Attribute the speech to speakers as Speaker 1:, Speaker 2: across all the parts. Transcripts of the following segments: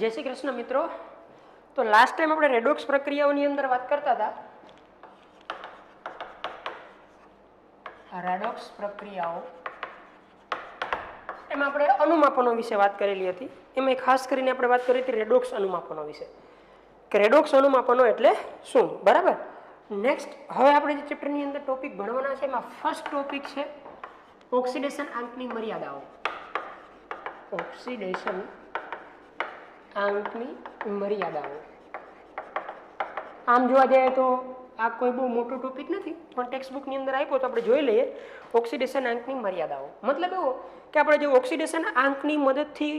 Speaker 1: જય શ્રી કૃષ્ણ મિત્રો. તો લાસ્ટ ટાઈમ આપણે રેડોક્સ પ્રક્રિયાઓની અંદર વાત કરતા હતા. રેડોક્સ પ્રક્રિયાઓ એમાં આપણે અનુમાપનો વિશે વાત કરેલી હતી. એમાં ખાસ કરીને આપણે વાત કરી હતી રેડોક્સ અનુમાપનો વિશે કે રેડોક્સ અનુમાપનો એટલે શું. બરાબર. નેક્સ્ટ હવે આપણે જે ચેપ્ટરની અંદર ટોપિક ભણવાના છે એમાં ફર્સ્ટ ટોપિક છે ઓક્સિડેશન આંકની મર્યાદાઓ. ઓક્સિડેશન આંકની મર્યાદાઓ. આમ જોવા જઈએ તો આ કોઈ બહુ મોટો ટોપિક નથી, પણ ટેક્સ્ટ બુકની અંદર આપ્યો તો આપણે જોઈ લઈએ. ઓક્સિડેશન આંકની મર્યાદાઓ મતલબ એવો કે આપણે જે ઓક્સિડેશન આંકની મદદથી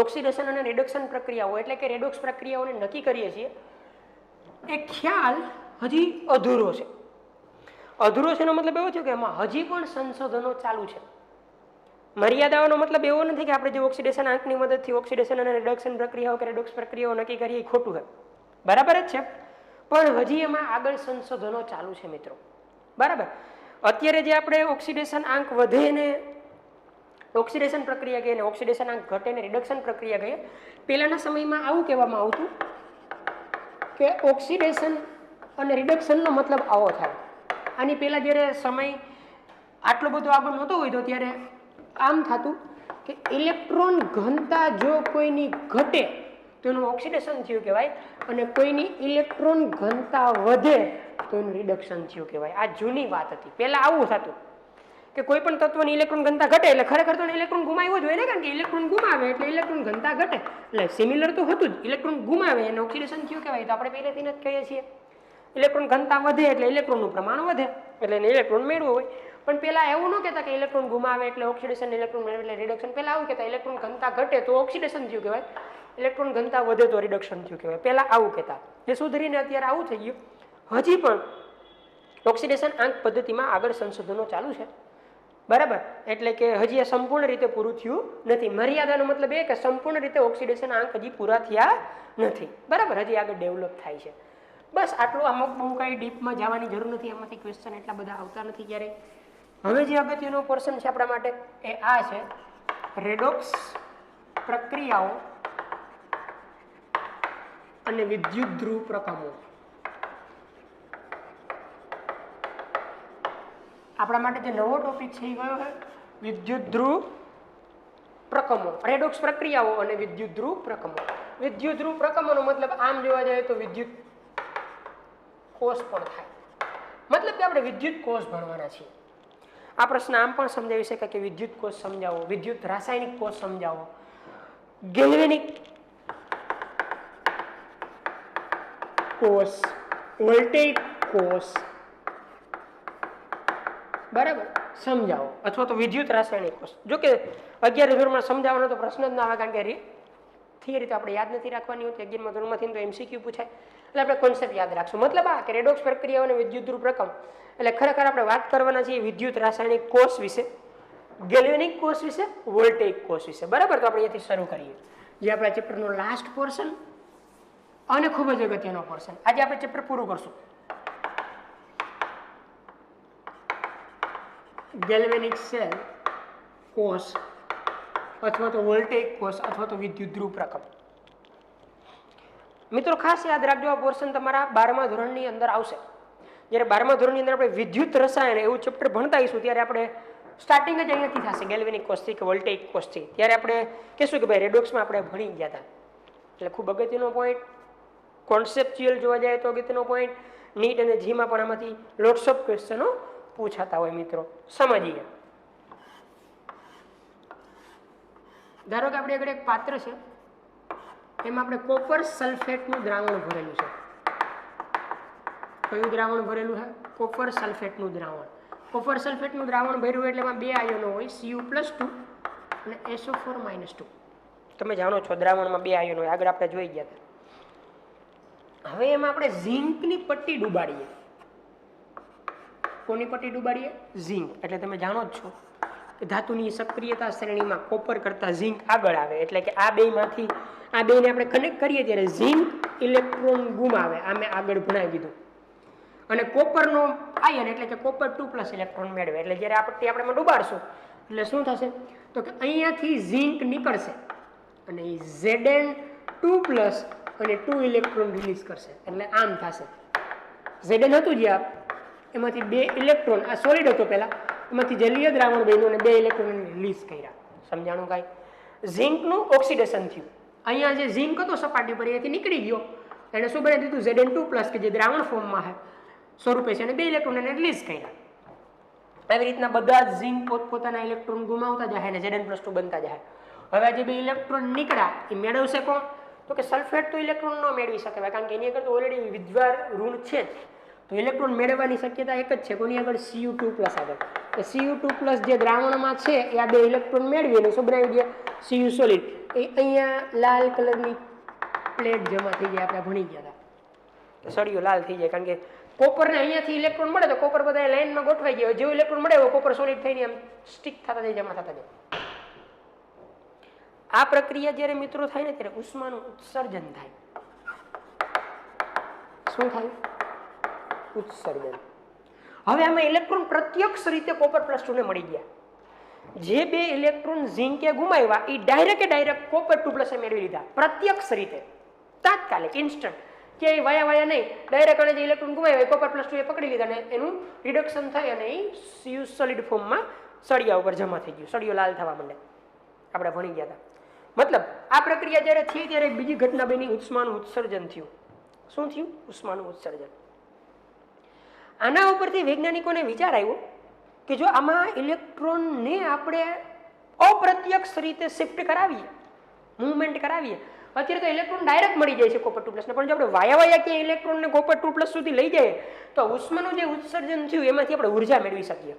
Speaker 1: ઓક્સિડેશન અને રિડક્શન પ્રક્રિયાઓ એટલે કે રેડોક્સ પ્રક્રિયાઓને નક્કી કરીએ છીએ, એ ખ્યાલ હજી અધૂરો છે. અધૂરો છે એનો મતલબ એવો છે કે એમાં હજી પણ સંશોધનો ચાલુ છે. મર્યાદાઓનો મતલબ એવો નથી કે આપણે જે ઓક્સિડેશન આંકની મદદથી ઓક્સિડેશન અને રિડક્શન પ્રક્રિયાઓ કે રેડોક્સ પ્રક્રિયાઓ નક્કી કરીએ એ ખોટું છે. બરાબર જ છે, પણ હજી એમાં આગળ સંશોધનો ચાલુ છે મિત્રો. બરાબર. અત્યારે જે આપણે ઓક્સિડેશન આંક વધે ને ઓક્સિડેશન પ્રક્રિયા કહીએ ને ઓક્સિડેશન આંક ઘટે ને રિડક્શન પ્રક્રિયા કહીએ, પહેલાના સમયમાં આવું કહેવામાં આવતું કે ઓક્સિડેશન અને રિડક્શનનો મતલબ આવો થાય. આની પહેલા જ્યારે સમય આટલો બધો આગળ નહોતો હોય તો ત્યારે આમ થતું કે ઇલેક્ટ્રોન ઘનતા જો કોઈની ઘટે તો એનું ઓક્સિડેશન થયું કહેવાય, અને કોઈની ઇલેક્ટ્રોન ઘનતા વધે તો એનું રિડક્શન થયું કહેવાય. આ જૂની વાત હતી. પહેલા આવું થતું કે કોઈ પણ તત્વની ઇલેક્ટ્રોન ઘનતા ઘટે એટલે ખરેખર તો ઇલેક્ટ્રોન ગુમાવ્યો જ હોય ને, કારણ કે ઇલેક્ટ્રોન ગુમાવે એટલે ઇલેક્ટ્રોન ઘનતા ઘટે. એટલે સિમિલર તો હતું જ. ઇલેક્ટ્રોન ગુમાવે એને ઓક્સિડેશન થયું કહેવાય. તો આપણે પહેલેથી જ કહીએ છીએ ઇલેક્ટ્રોન ઘનતા વધે એટલે ઇલેક્ટ્રોનનું પ્રમાણ વધે, એટલે એને ઇલેક્ટ્રોન મેળવો હોય. પણ પહેલા એવું ન કહેતા કે ઇલેક્ટ્રોન ગુમાવે એટલે ઓક્સિડેશન, ઇલેક્ટ્રોન મેળવે એટલે રિડક્શન. પહેલા આવું કહેતા ઇલેક્ટ્રોન ઘનતા ઘટે તો ઓક્સિડેશન થયું કહેવાય, ઇલેક્ટ્રોન ઘનતા વધે તો રિડક્શન થયું કહેવાય. પહેલા આવું કહેતા. એ સુધરીને અત્યારે આવું થઈ ગયું. હજી પણ ઓક્સિડેશન આંક પદ્ધતિમાં આગળ સંશોધનો ચાલુ છે. બરાબર. એટલે કે હજી આ સંપૂર્ણ રીતે પૂરું થયું નથી. મર્યાદાનો મતલબ એ કે સંપૂર્ણ રીતે ઓક્સિડેશન આંક હજી પૂરા થયા નથી. બરાબર. હજી આગળ ડેવલપ થાય છે. બસ આટલું. અમુક બહુ કાંઈ ડીપમાં જવાની જરૂર નથી. એમાંથી ક્વેશ્ચન એટલા બધા આવતા નથી ક્યારેય. હવે જે અગત્યનો પોર્શન છે આપણા માટે એ આ છે રેડોક્સ પ્રક્રિયાઓ અને વિદ્યુત ધ્રુવ પ્રકમો. આપણા માટે જે નવો ટોપિક છે એ કયો છે? વિદ્યુત ધ્રુવ પ્રકમો. રેડોક્સ પ્રક્રિયાઓ અને વિદ્યુત ધ્રુવ પ્રકમો. વિદ્યુત ધ્રુવ પ્રકમોનો મતલબ આમ જોવા જાય તો વિદ્યુત કોષ પણ થાય. મતલબ કે આપણે વિદ્યુત કોષ ભણવાના છીએ. આ પ્રશ્ન આમ પણ સમજાવી શકાય કે વિદ્યુત કોષ સમજાવો, વિદ્યુત રાસાયણિક કોષ સમજાવો, ગેલ્વેનિક કોષ, વોલ્ટેઇક કોષ, બરાબર, સમજાવો. અથવા તો વિદ્યુત રાસાયણિક કોષ. જો કે 11 ધોરણમાં સમજાવવાનો તો પ્રશ્ન જ ના આવે, કારણ કે થિયરી તો આપણે યાદ નથી રાખવાની હોતી. 11મા ધોરણમાંથી તો MCQ પૂછાય, એટલે આપણે કોન્સેપ્ટ યાદ રાખશું. મતલબ આ કે રેડોક્સ પ્રક્રિયાઓ અને વિદ્યુત ધ્રુવ પ્રકમ એટલે ખરેખર આપણે વાત કરવાના છીએ વિદ્યુત રાસાયણિક કોષ વિશે, ગેલ્વેનિક કોષ વિશે, વોલ્ટેઇક કોષ વિશે. બરાબર. તો આપણે અહીંયાથી શરૂ કરીએ. જે આપણા ચેપ્ટરનો લાસ્ટ પોર્શન અને ખૂબ જ અગત્યનો પોર્શન. આજે આપણે ચેપ્ટર પૂરું કરશું. ગેલ્વેનિક સેલ કોષ અથવા તો વોલ્ટેઇક કોષ અથવા તો વિદ્યુત ધ્રુવ પ્રકમ. મિત્રો ખાસ યાદ રાખજો, આ પોર્શન તમારા 12મા ધોરણની અંદર આવશે. જ્યારે 12મા ધોરણની અંદર આપણે વિદ્યુત રસાયણ એવું ચેપ્ટર ભણતા આવીશું ત્યારે આપણે સ્ટાર્ટિંગ જ અહીંયાથી થશે, ગેલ્વેનિક કોષથી કે વોલ્ટેઇક કોષથી. ત્યારે આપણે કહેશું કે ભાઈ રેડોક્સમાં આપણે ભણી ગયા હતા. એટલે ખૂબ અગત્યનો પોઈન્ટ. કોન્સેપ્ચ્યુઅલ જોવા જાય તો અગત્યનો પોઈન્ટ. નીટ અને જીમાં પણ આમાંથી લોટ્સ ઓફ ક્વેશ્ચનો પૂછાતા હોય મિત્રો. સમજીએ. ધારો કે આપણે આગળ એક પાત્ર છે, એમાં આપણે કોપર સલ્ફેટનું દ્રાવણ ભરેલું છે. કયું દ્રાવણ ભરેલું છે? કોપર સલ્ફેટનું દ્રાવણ. કોપર સલ્ફેટનું દ્રાવણ ભર્યું એટલે એમાં બે આયનો હોય, Cu+2 અને SO4-2. તમે જાણો છો દ્રાવણમાં બે આયનો હોય, આગળ આપણે જોઈ ગયા હતા. હવે એમાં આપણે ઝીંકની પટ્ટી ડુબાડીએ. કોની પટ્ટી ડુબાડીએ? ઝીંક. એટલે તમે જાણો જ છો કે ધાતુની સક્રિયતા શ્રેણીમાં કોપર કરતા ઝીંક આગળ આવે. એટલે કે આ બેમાંથી આ બેને આપણે કનેક્ટ કરીએ ત્યારે ઝીંક ઇલેક્ટ્રોન ગુમાવે. આ મેં આગળ ભણાવી દીધું. અને કોપરનો આયન એટલે કે કોપર 2+ ઇલેક્ટ્રોન મેળવે. એટલે જ્યારે આ પટ્ટી આપણે ડુબાડશું એટલે શું થશે? તો કે અહીંયાથી ઝીંક નીકળશે અને એ Zn2+ અને 2 ઇલેક્ટ્રોન રિલીઝ કરશે, એટલે આમ થશે. Zn હતું જે એમાંથી 2 ઇલેક્ટ્રોન, આ સોલિડ હતો પહેલા, એમાંથી જલીય દ્રાવણ બન્યું અને 2 ઇલેક્ટ્રોન રિલીઝ કર્યા. સમજાણું કાંઈ? ઝિંકનું ઓક્સિડેશન થયું. અહીંયા જે ઝિંક હતો સપાટી પર એથી નીકળી ગયો, એને શું બનાવી દીધું? Zn2+ કે જે દ્રાવણ ફોર્મમાં છે સ્વરૂપે છે, અને 2 ઇલેક્ટ્રોન એને રિલીઝ કર્યા. આવી રીતના બધા જ ઝિંક પોતપોતાના ઇલેક્ટ્રોન ગુમાવતા જાય અને Zn+2 બનતા જાય. હવે આ જે 2 ઇલેક્ટ્રોન નીકળ્યા એ મેળવશે કોણ? તો કે સલ્ફેટ તો ઇલેક્ટ્રોન ન મેળવી શકે, કારણ કે એની આગળ તો ઓલરેડી વિદ્વાર ઋણ છે જ. તો ઇલેક્ટ્રોન મેળવવાની શક્યતા એક જ છે, કોની આગળ? Cu2+ આગળ. એ Cu2+ જે દ્રાવણમાં છે એ આ 2 ઇલેક્ટ્રોન મેળવી અને શું બનાવી દે? Cu solid. એ અહીંયા લાલ કલરની પ્લેટ જમા થઈ જાય, આપણે ભણી ગયા હતા. સળિયો લાલ થઈ જાય, કારણ કે કોપરને અહીંયાથી ઇલેક્ટ્રોન મળે તો કોપર બધા લાઈનમાં ગોઠવાઈ ગયા. જેવું ઇલેક્ટ્રોન મળે એવો કોપર સોલિડ થઈને એમ સ્ટિક થતા જાય, જમા થતા જાય. આ પ્રક્રિયા જ્યારે મિત્રો થાય ને ત્યારે ઉષ્માનું ઉત્સર્જન થાય. શું થાય? ઉત્સર્જન. હવે આમાં ઇલેક્ટ્રોન પ્રત્યક્ષ રીતે Copper+2 ને મળી ગયા. જે 2 ઇલેક્ટ્રોન ઝિંકે ગુમાવ્યા એ ડાયરેક્ટ Copper2+ મેળવી લીધા, પ્રત્યક્ષ રીતે, તાત્કાલિક, ઇન્સ્ટન્ટ. કે વાયા નહીં, ડાયરેક્ટ અને જે ઇલેક્ટ્રોન ગુમાવ્યા Copper+2 એ પકડી લીધા અને એનું રિડક્શન થાય અને એ Cu સોલિડ ફોર્મમાં સળિયા ઉપર જમા થઈ ગયું, સળિયો લાલ થવા માંડે. આપણે ભણી ગયા હતા. મતલબ આ પ્રક્રિયા જ્યારે થઈ ત્યારે બીજી ઘટના બની, ઉષ્માનું ઉત્સર્જન થયું. શું થયું? ઉષ્માનું ઉત્સર્જન. આના ઉપરથી વૈજ્ઞાનિકોને વિચાર આવ્યો કે જો આમાં ઇલેક્ટ્રોનને આપણે અપ્રત્યક્ષ રીતે શિફ્ટ કરાવીએ, મૂવમેન્ટ કરાવીએ. અત્યારે તો ઇલેક્ટ્રોન ડાયરેક્ટ મળી જાય છે Copper2+, પણ જો આપણે વાયા ક્યાંય ઇલેક્ટ્રોનને Copper2+ સુધી લઈ જઈએ તો ઉષ્માનું જે ઉત્સર્જન થયું એમાંથી આપણે ઉર્જા મેળવી શકીએ.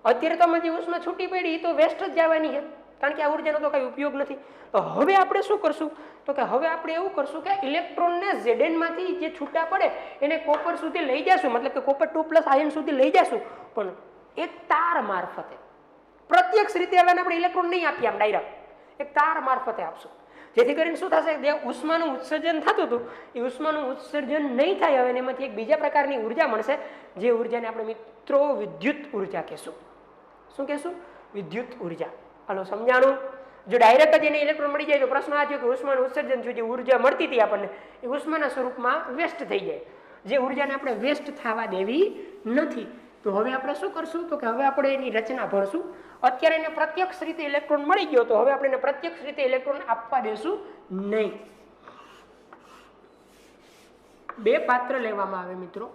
Speaker 1: અત્યારે તો આમાં જે ઉષ્મા છૂટી પડી તો વેસ્ટ જ જવાની છે, કારણ કે આ ઉર્જાનો તો કઈ ઉપયોગ નથી. તો હવે આપણે શું કરશું? તો કે હવે આપણે એવું કરશું કે ઇલેક્ટ્રોનને Zn માંથી જે છૂટા પડે એને કોપર સુધી લઈ જશું, મતલબ કે Copper2+ આયન સુધી લઈ જશું, પણ એક તાર મારફતે. પ્રત્યક્ષ રીતે હવે આપણે ઇલેક્ટ્રોન નહીં આપીએ આમ ડાયરેક્ટ, એક તાર મારફતે આપશું. જેથી કરીને શું થશે? જે ઉષ્માનું ઉત્સર્જન થતું હતું એ ઉષ્માનું ઉત્સર્જન નહીં થાય. હવે એમાંથી એક બીજા પ્રકારની ઉર્જા મળશે, જે ઉર્જાને આપણે મિત્રો વિદ્યુત ઉર્જા કહેશું. શું કહેશું? વિદ્યુત ઉર્જા. હાલો, સમજાણું? જો ડાયરેક્ટ જ એને ઇલેક્ટ્રોન મળી જાય તો પ્રશ્ન આ થયો કે ઉષ્માનું ઉત્સર્જન થયું, જે ઉર્જા મળતી હતી આપણને એ ઉષ્માના સ્વરૂપમાં વેસ્ટ થઈ જાય. જે ઉર્જાને આપણે વેસ્ટ થવા દેવી નથી. તો હવે આપણે શું કરશું? તો કે હવે આપણે એની રચના ભણશું. અત્યારે એને પ્રત્યક્ષ રીતે ઇલેક્ટ્રોન મળી ગયો તો હવે આપણે એને પ્રત્યક્ષ રીતે ઇલેક્ટ્રોન આપવા દેશું નહીં. 2 પાત્ર લેવામાં આવે મિત્રો,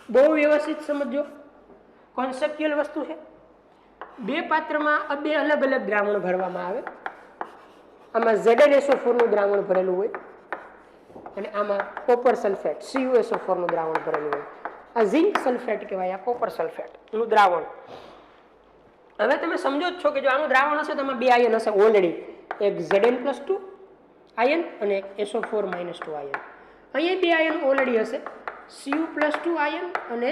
Speaker 1: બહુ વ્યવસ્થિત સમજો, કોન્સેપ્ચ્યુઅલ વસ્તુ છે. 2 પાત્રમાં 2 અલગ અલગ દ્રાવણ ભરવામાં આવે. આમાં ZnSO4 નું દ્રાવણ ભરેલું હોય અને આમાં કોપર સલ્ફેટ CuSO4 નું દ્રાવણ ભરેલું હોય. આ ઝિંક સલ્ફેટ કહેવાય, આ કોપર સલ્ફેટ નું દ્રાવણ. હવે તમે સમજો જ છો કે જો આનું દ્રાવણ હશે તો આમાં 2 આયન હશે ઓલરેડી, એક Zn+2 આયન અને એક SO4-2 આયન. અહીંયા 2 આયન ઓલરેડી હશે, Cu+2 આયન અને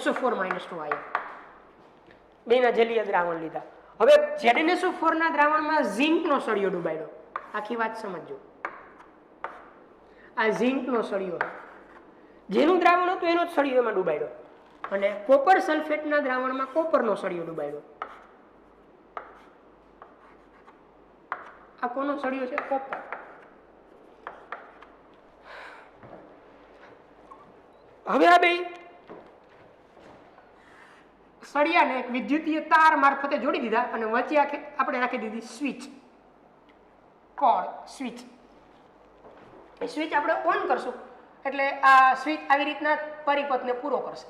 Speaker 1: SO4-2 આયન. બેના જલીય દ્રાવણ લીધા. હવે ZnSO4 ના દ્રાવણમાં ઝિંકનો સળિયો ડૂબાડ્યો. આખી વાત સમજો. આ ઝિંકનો સળિયો, જેનું દ્રાવણ હતું એનો જ સળિયો એમાં ડૂબાડ્યો, અને કોપર સલ્ફેટના દ્રાવણમાં કોપરનો સળિયો ડૂબાડ્યો. આ કોનો સળિયો છે? કોપર. હવે આ બે સળિયાને એક વિદ્યુતીય તાર મારફતે જોડી દીધા અને વચ્ચે આપણે રાખી દીધી સ્વિચ, કોર્ડ સ્વિચ. એ સ્વિચ આપણે ઓન કરશું એટલે આ સ્વિચ આવી રીતના પરિપથને પૂરો કરશે.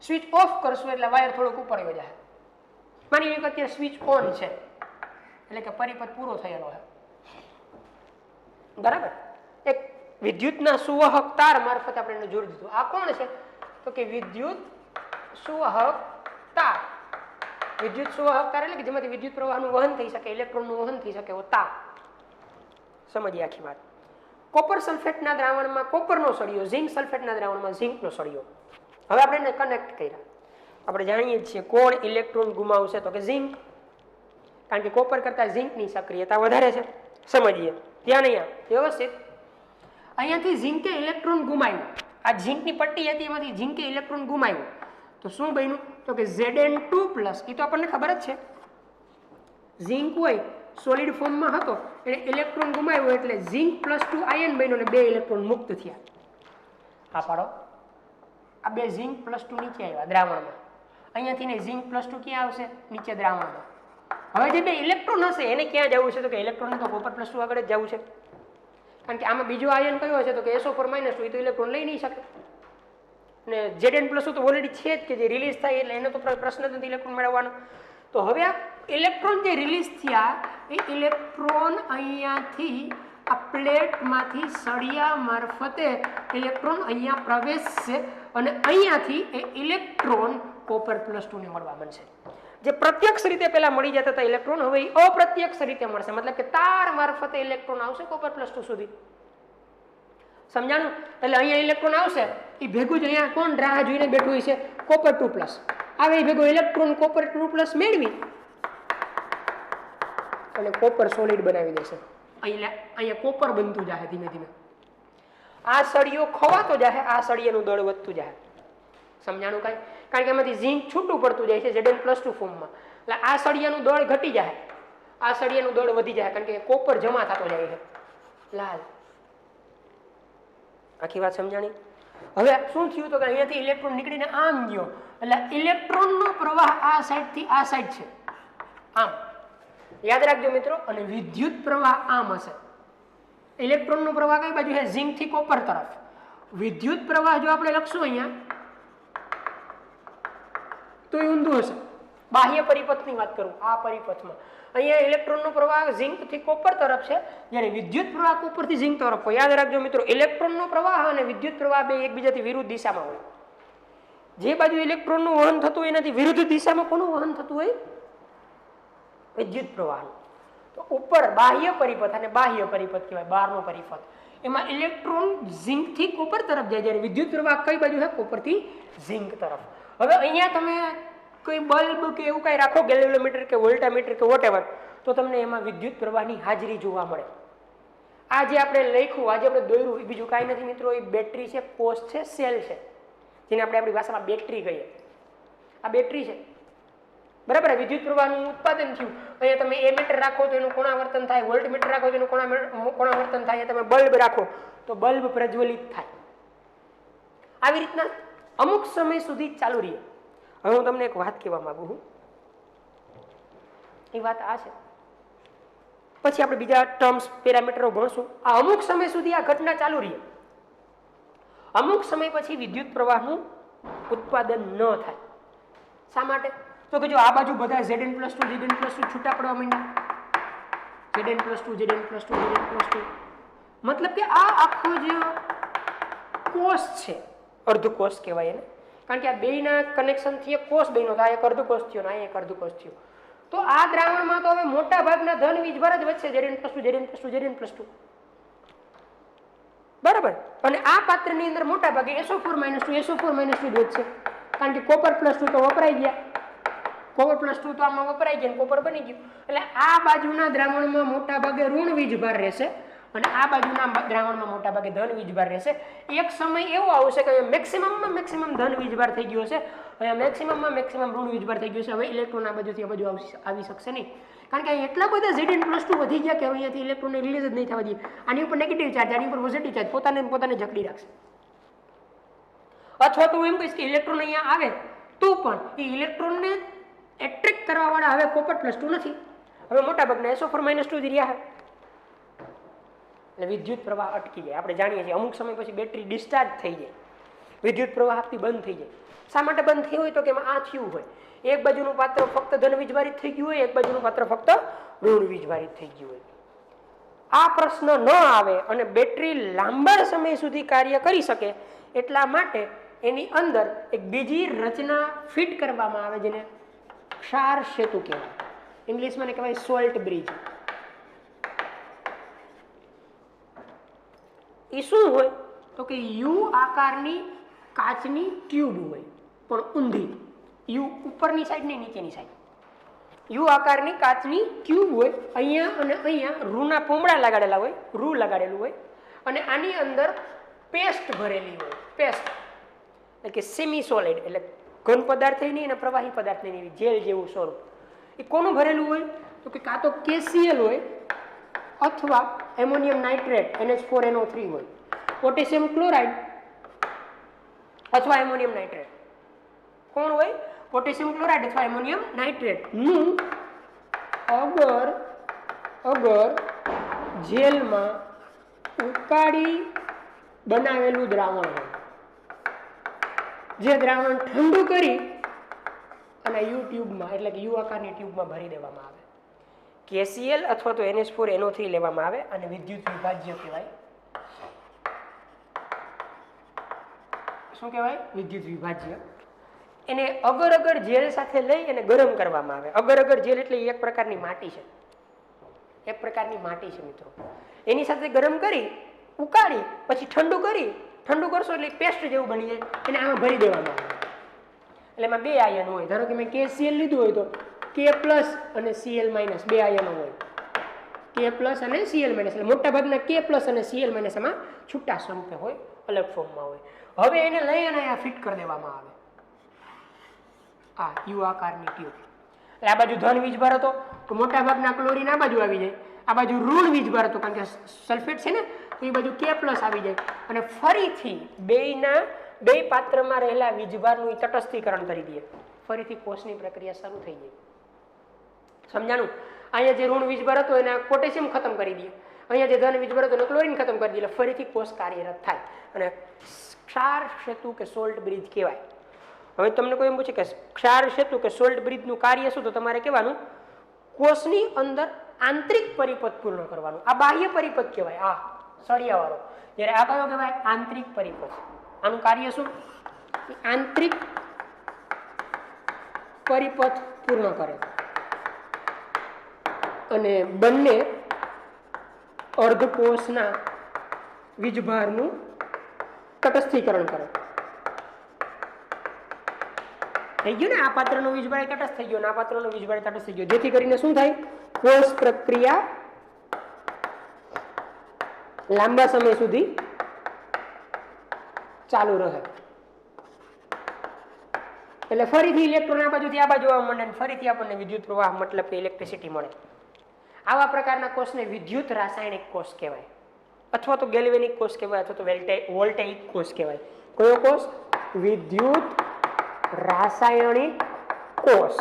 Speaker 1: સ્વિચ ઓફ કરશું એટલે વાયર થોડોક ઉપર આવી જાય. માની લો કે અત્યારે સ્વિચ ઓન છે એટલે કે પરિપથ પૂરો થયેલો છે, બરાબર. એક વિદ્યુતના સુવાહક તાર મારફતે આપણે એને જોડી દીધું. આ કોણ છે? તો કે વિદ્યુત સુવાહક તાર. વિદ્યુત સુવાહક તાર એટલે કે જેમાંથી વિદ્યુત પ્રવાહનું વહન થઈ શકે, ઇલેક્ટ્રોનનું વહન થઈ શકે એવો તાર. સમજીએ આખી વાત. કોપર સલ્ફેટના દ્રાવણમાં કોપરનો સળિયો, ઝિંક સલ્ફેટના દ્રાવણમાં ઝિંકનો સળિયો. હવે આપણે એને કનેક્ટ કર્યા. આપણે જાણીએ છીએ કોણ ઇલેક્ટ્રોન ગુમાવશે? તો કે ઝિંક, કારણ કે કોપર કરતા ઝિંકની સક્રિયતા વધારે છે. સમજીએ ત્યાં નહીં વ્યવસ્થિત. અહીંયાથી ઝિંકે ઇલેક્ટ્રોન ગુમાવ્યું. આ ઝિંકની પટ્ટી હતી એમાંથી ઝિંકે ઇલેક્ટ્રોન ગુમાવ્યું તો શું બન્યું? તો કે Zn2+, એ તો આપણને ખબર જ છે. ઝિંક હોય સોલિડ ફોર્મમાં હતો એને ઇલેક્ટ્રોન ગુમાવ્યો એટલે ઝિંક +2 આયન બન્યો અને 2 ઇલેક્ટ્રોન મુક્ત થયા. આ પાડો, આ 2 ઝિંક +2 નીચે આવ્યા દ્રાવણમાં. અહીંયાથી ને ઝિંક +2 ક્યાં આવશે? નીચે દ્રાવણમાં. હવે જે 2 ઇલેક્ટ્રોન હશે એને ક્યાં જવું છે? તો કે ઇલેક્ટ્રોનને તો કોપર +2 આગળ જ જવું છે, કારણ કે આમાં બીજો આયન કયો હશે? તો કે SO4- એ તો ઇલેક્ટ્રોન લઈ નહીં શકે. ને Zn+2 તો ઓલરેડી છે જ કે જે રિલીઝ થાય એટલે એનો તો પ્રશ્ન જ નથી ઇલેક્ટ્રોન મેળવવાનો. તો હવે આ ઇલેક્ટ્રોન જે રિલીઝ થયા એ ઇલેક્ટ્રોન અહીંયાથી આ પ્લેટમાંથી સળિયા મારફતે ઇલેક્ટ્રોન અહીંયા પ્રવેશશે અને અહીંયાથી એ ઇલેક્ટ્રોન કોપર +2 ને મળવા બનશે. જે પ્રત્યક્ષ રીતે પહેલા મળી જતા હતા ઇલેક્ટ્રોન, હવે અપ્રત્યક્ષ રીતે મળશે, મતલબ કે તાર મારફતે ઇલેક્ટ્રોન આવશે કોપર +2 સુધી. સમજાણું? એટલે અહીંયા ઇલેક્ટ્રોન આવશે, એ ભેગું જ અહીંયા કોણ રાહ જોઈને બેઠું હોય છે? કોપર 2+. આવે એ ભેગો ઇલેક્ટ્રોન કોપર 2+ મેળવી અને કોપર સોલિડ બનાવી દેશે. અહીંયા કોપર બનતું જાય ધીમે ધીમે. આ સળિયો ખવાતો જાય, આ સળિયાનું દળ વધતું જાય. સમજાણું કાંઈ? કારણ કે એમાંથી ઝિંક છૂટું પડતું જાય છે Zn+2 ફોર્મમાં. એટલે આ સળિયાનું દળ ઘટી જાય, આ સળિયાનું દળ વધી જાય, કારણ કે કોપર જમા થતો જાય છે. લાલ આખી વાત સમજાણી? હવે શું થયું? તો કે અહીંયાથી ઇલેક્ટ્રોન નીકળીને આમ ગયો, એટલે ઇલેક્ટ્રોનનો પ્રવાહ આ સાઈડથી આ સાઈડ છે, આમ યાદ રાખજો મિત્રો. અને વિદ્યુત પ્રવાહ આમ હશે. ઇલેક્ટ્રોનનો પ્રવાહ કઈ બાજુ છે? ઝિંક થી કોપર તરફ. વિદ્યુત પ્રવાહ જો આપણે લખશું અહીંયા તો એ ઊંધું હશે. બાહ્ય પરિપથની વાત કરું, આ પરિપથમાં અહીંયા ઇલેક્ટ્રોનનો પ્રવાહ ઝિંક થી કોપર તરફ છે, જ્યારે વિદ્યુત પ્રવાહ કોપર થી ઝિંક તરફ હોય. યાદ રાખજો મિત્રો, ઇલેક્ટ્રોનનો પ્રવાહ અને વિદ્યુત પ્રવાહ બે એકબીજાથી વિરુદ્ધ દિશામાં હોય. જે બાજુ ઇલેક્ટ્રોનનું વહન થતું હોય એનાથી વિરુદ્ધ દિશામાં કોનું વહન થતું હોય? વિદ્યુત પ્રવાહનું. તો ઉપર બાહ્ય પરિપથ અને બાહ્ય પરિપથ કહેવાય, બહારનો પરિપથ. એમાં ઇલેક્ટ્રોન ઝિંક થી કોપર તરફ જાય, જ્યારે વિદ્યુત પ્રવાહ કઈ બાજુ છે? કોપર થી ઝિંક તરફ. હવે અહીંયા તમે કોઈ બલ્બ કે એવું કઈ રાખો, ગેલ્વેનોમીટર કે વોલ્ટામીટર કે વોટેવર, તો તમને એમાં વિદ્યુત પ્રવાહની હાજરી જોવા મળે. આ જે આપણે લખ્યું, આજે આપણે દોર્યું, એ બીજું કાંઈ નથી મિત્રો, એ બેટરી છે, કોષ છે, સેલ છે, જેને આપણે આપણી ભાષામાં બેટરી કહીએ. આ બેટરી છે, બરાબર. વિદ્યુત પ્રવાહનું ઉત્પાદન થયું. અહીંયા તમે એમીટર રાખો તો એનું કોણાવર્તન થાય, વોલ્ટમીટર રાખો તો એનું કોણાવર્તન થાય, તમે બલ્બ રાખો તો બલ્બ પ્રજ્વલિત થાય. આવી રીતના અમુક સમય સુધી ચાલુ રહે. હવે હું તમને એક વાત કહેવા માંગુ છું, એ વાત આ છે, પછી આપણે બીજા ટર્મ્સ પેરામીટરો ભણશું. આ અમુક સમય સુધી આ ઘટના ચાલુ રહે. અમુક સમય પછી વિદ્યુત પ્રવાહનું ઉત્પાદન ન થાય. શા માટે? તો કે જો આ બાજુ બધા Zn+2 છૂટા પડવા માંડ્યા, Zn+2 મતલબ કે આ આખો જે કોષ છે, અર્ધકોષ કહેવાય એને, કારણ કે આ બેયના કનેક્શનથી એક કોષ બન્યો, આ એક અર્ધકોષ થયો ને આ એક અર્ધકોષ થયો. તો આ દ્રાવણમાં તો હવે મોટા ભાગના ધન વીજભાર જ વધશે, Zn+2 બરાબર. અને આ પાત્રની અંદર મોટા ભાગે SO4- જ છે, કારણ કે કોપર +2 તો વપરાઈ ગયા, કોપર +2 તો આમાં વપરાઈ ગયા, કોપર બની ગયું. એટલે આ બાજુના દ્રાવણમાં મોટા ભાગે ઋણ વીજભાર રહેશે અને આ બાજુના દ્રાવણમાં મોટા ભાગે ધન વીજભાર રહેશે. એક સમય એવો આવશે કે મેક્સિમમ ધન વીજભાર થઈ ગયો છે, અહીંયા મેક્સિમમ ઋણ વીજભાર થઈ ગયો છે. હવે ઇલેક્ટ્રોન આ બાજુથી આ બાજુ આવી શકશે નહીં, કારણ કે એટલા બધા Zn+2 વધી ગયા કે અહીંયાથી ઇલેક્ટ્રોનને રિલીઝ જ નહીં થવા દે. આની ઉપર નેગેટિવ ચાર્જ, આની ઉપર પોઝિટિવ ચાર્જ પોતાને જકડી રાખશે. અથવા તો એમ કહીશ કે ઇલેક્ટ્રોન અહીંયા આવે તો પણ એ ઇલેક્ટ્રોનને એટ્રેક્ટ કરવા વાળા હવે કોપર +2 નથી, હવે મોટા ભાગના SO4- જ રહ્યા. એટલે વિદ્યુત પ્રવાહ અટકી જાય. આપણે જાણીએ છીએ અમુક સમય પછી બેટરી ડિસ્ચાર્જ થઈ જાય, વિદ્યુત પ્રવાહ આપતી બંધ થઈ જાય. શા માટે બંધ થઈ હોય? તો કે એમાં આ થયું હોય, એક બાજુનું પાત્ર ફક્ત ધન વીજભારિત થઈ ગયું હોય, એક બાજુનું પાત્ર ફક્ત ઋણ વીજભારિત થઈ ગયું હોય. આ પ્રશ્ન ન આવે અને બેટરી લાંબા સમય સુધી કાર્ય કરી શકે એટલા માટે એની અંદર એક બીજી રચના ફિટ કરવામાં આવે, જેને ક્ષાર સેતુ કહેવાય. ઇંગ્લિશમાં કહેવાય સોલ્ટ બ્રિજ. એ શું હોય? તો કે યુ આકારની કાચની ટ્યુબ હોય, પણ ઊંધી. યુ ઉપરની સાઈડ ને નીચેની સાઈડ. યુ આકારની કાચની ટ્યુબ હોય, અહીંયા અને અહીંયા રૂના પોમડા લગાડેલા હોય, રૂ લગાડેલું હોય, અને આની અંદર પેસ્ટ ભરેલી હોય. પેસ્ટ એટલે કે સેમી સોલિડ, એટલે ઘન પદાર્થ નહીં અને પ્રવાહી પદાર્થ નહીં, જેલ જેવું સ્વરૂપ. એ કોનું ભરેલું હોય? તો કે કાં તો KCl હોય અથવા એમોનિયમ નાઇટ્રેટ NH4NO3 હોય, પોટેશિયમ ક્લોરાઇડ અથવા એમોનિયમ નાઇટ્રેટ. કોણ હોય? પોટેશિયમ ક્લોરાઇડ અથવા એમોનિયમ નાઇટ્રેટ નું અગર જેલમાં ઉકાળી બનાવેલું દ્રાવણ હોય, જે દ્રાવણ ઠંડુ કરી અને યુ ટ્યુબમાં એટલે કે યુ આકારની ટ્યુબમાં ભરી દેવામાં આવે. KCl અથવા તો NH4NO3 લેવામાં આવે અને વિદ્યુત વિભાજ્ય કહેવાય. શું કહેવાય? વિદ્યુત વિભાજ્ય. એને અગર જેલ સાથે લઈ અને ગરમ કરવામાં આવે. અગર જેલ એટલે એક પ્રકારની માટી છે, એક પ્રકારની માટી છે મિત્રો. એની સાથે ગરમ કરી ઉકાળી પછી ઠંડુ કરશો એટલે પેસ્ટ જેવું બની જાય, એને આમાં ભરી દેવામાં આવે. એટલે એમાં બે આયન હોય. ધારો કે મેં KCl લીધું હોય તો K+ અને Cl- બે આયનો હોય, K+ અને Cl-. એટલે મોટા ભાગના K+ અને Cl- એમાં છૂટા સ્વરૂપે હોય, અલગ ફોર્મમાં હોય. હવે એને લઈ અને અહીંયા ફિટ કરી દેવામાં આવે આ યુ આકારની ટ્યુબ. એટલે આ બાજુ ધન વીજભાર હતો તો મોટા ભાગના ક્લોરીન આ બાજુ આવી જાય, આ બાજુ ઋણ વીજભાર હતો કારણ કે સલ્ફેટ છે ને, તો એ બાજુ K+ આવી જાય અને ફરીથી બે પાત્રમાં રહેલા વીજભારનું તટસ્થીકરણ કરી દે. ફરીથી કોષની પ્રક્રિયા શરૂ થઈ જાય. સમજાણું? અહીંયા જે ઋણ વીજભાર હતો એને પોટેશિયમ ખતમ કરી દે, અહીંયા જે ધન વીજભાર હતો એને ક્લોરીન ખતમ કરી દે, એટલે ફરીથી કોષ કાર્યરત થાય અને ક્ષાર સેતુ કે સોલ્ટ બ્રિજ કહેવાય. હવે તમને કોઈ એમ પૂછે કે ક્ષાર સેતુ કે સોલ્ટ બ્રિજનું કાર્ય શું, તો તમારે કહેવાનું કોષની અંદર આંતરિક પરિપથ પૂર્ણ કરવાનું. આ બાહ્ય પરિપથ કહેવાય, આ સળિયાવાળો. જ્યારે આ કયો કહેવાય? આંતરિક પરિપથ. આનું કાર્ય શું? આંતરિક પરિપથ પૂર્ણ કરે અને બંને અર્ધકોષના વીજભારનું તટસ્થીકરણ કરે. થઈ ગયું ને? આ પાત્રનો વીજભાર તટસ્થ થઈ ગયો, આ પાત્રનો વીજભાર તટસ્થ થઈ ગયો, જેથી કરીને શું થાય? કોષ પ્રક્રિયા લાંબા સમય સુધી ચાલુ રહે. એટલે ફરીથી ઇલેક્ટ્રોન આ બાજુથી આ બાજુ આવવા માંડે અને ફરીથી આપણને વિદ્યુત પ્રવાહ મતલબ કે ઇલેક્ટ્રિસિટી મળે. આવા પ્રકારના કોષને વિદ્યુત રાસાયણિક કોષ કહેવાય, અથવા તો ગેલ્વેનિક કોષ કહેવાય, અથવા તો વોલ્ટેઇક કોષ કહેવાય. કયો કોષ? વિદ્યુત રાસાયણિક કોષ.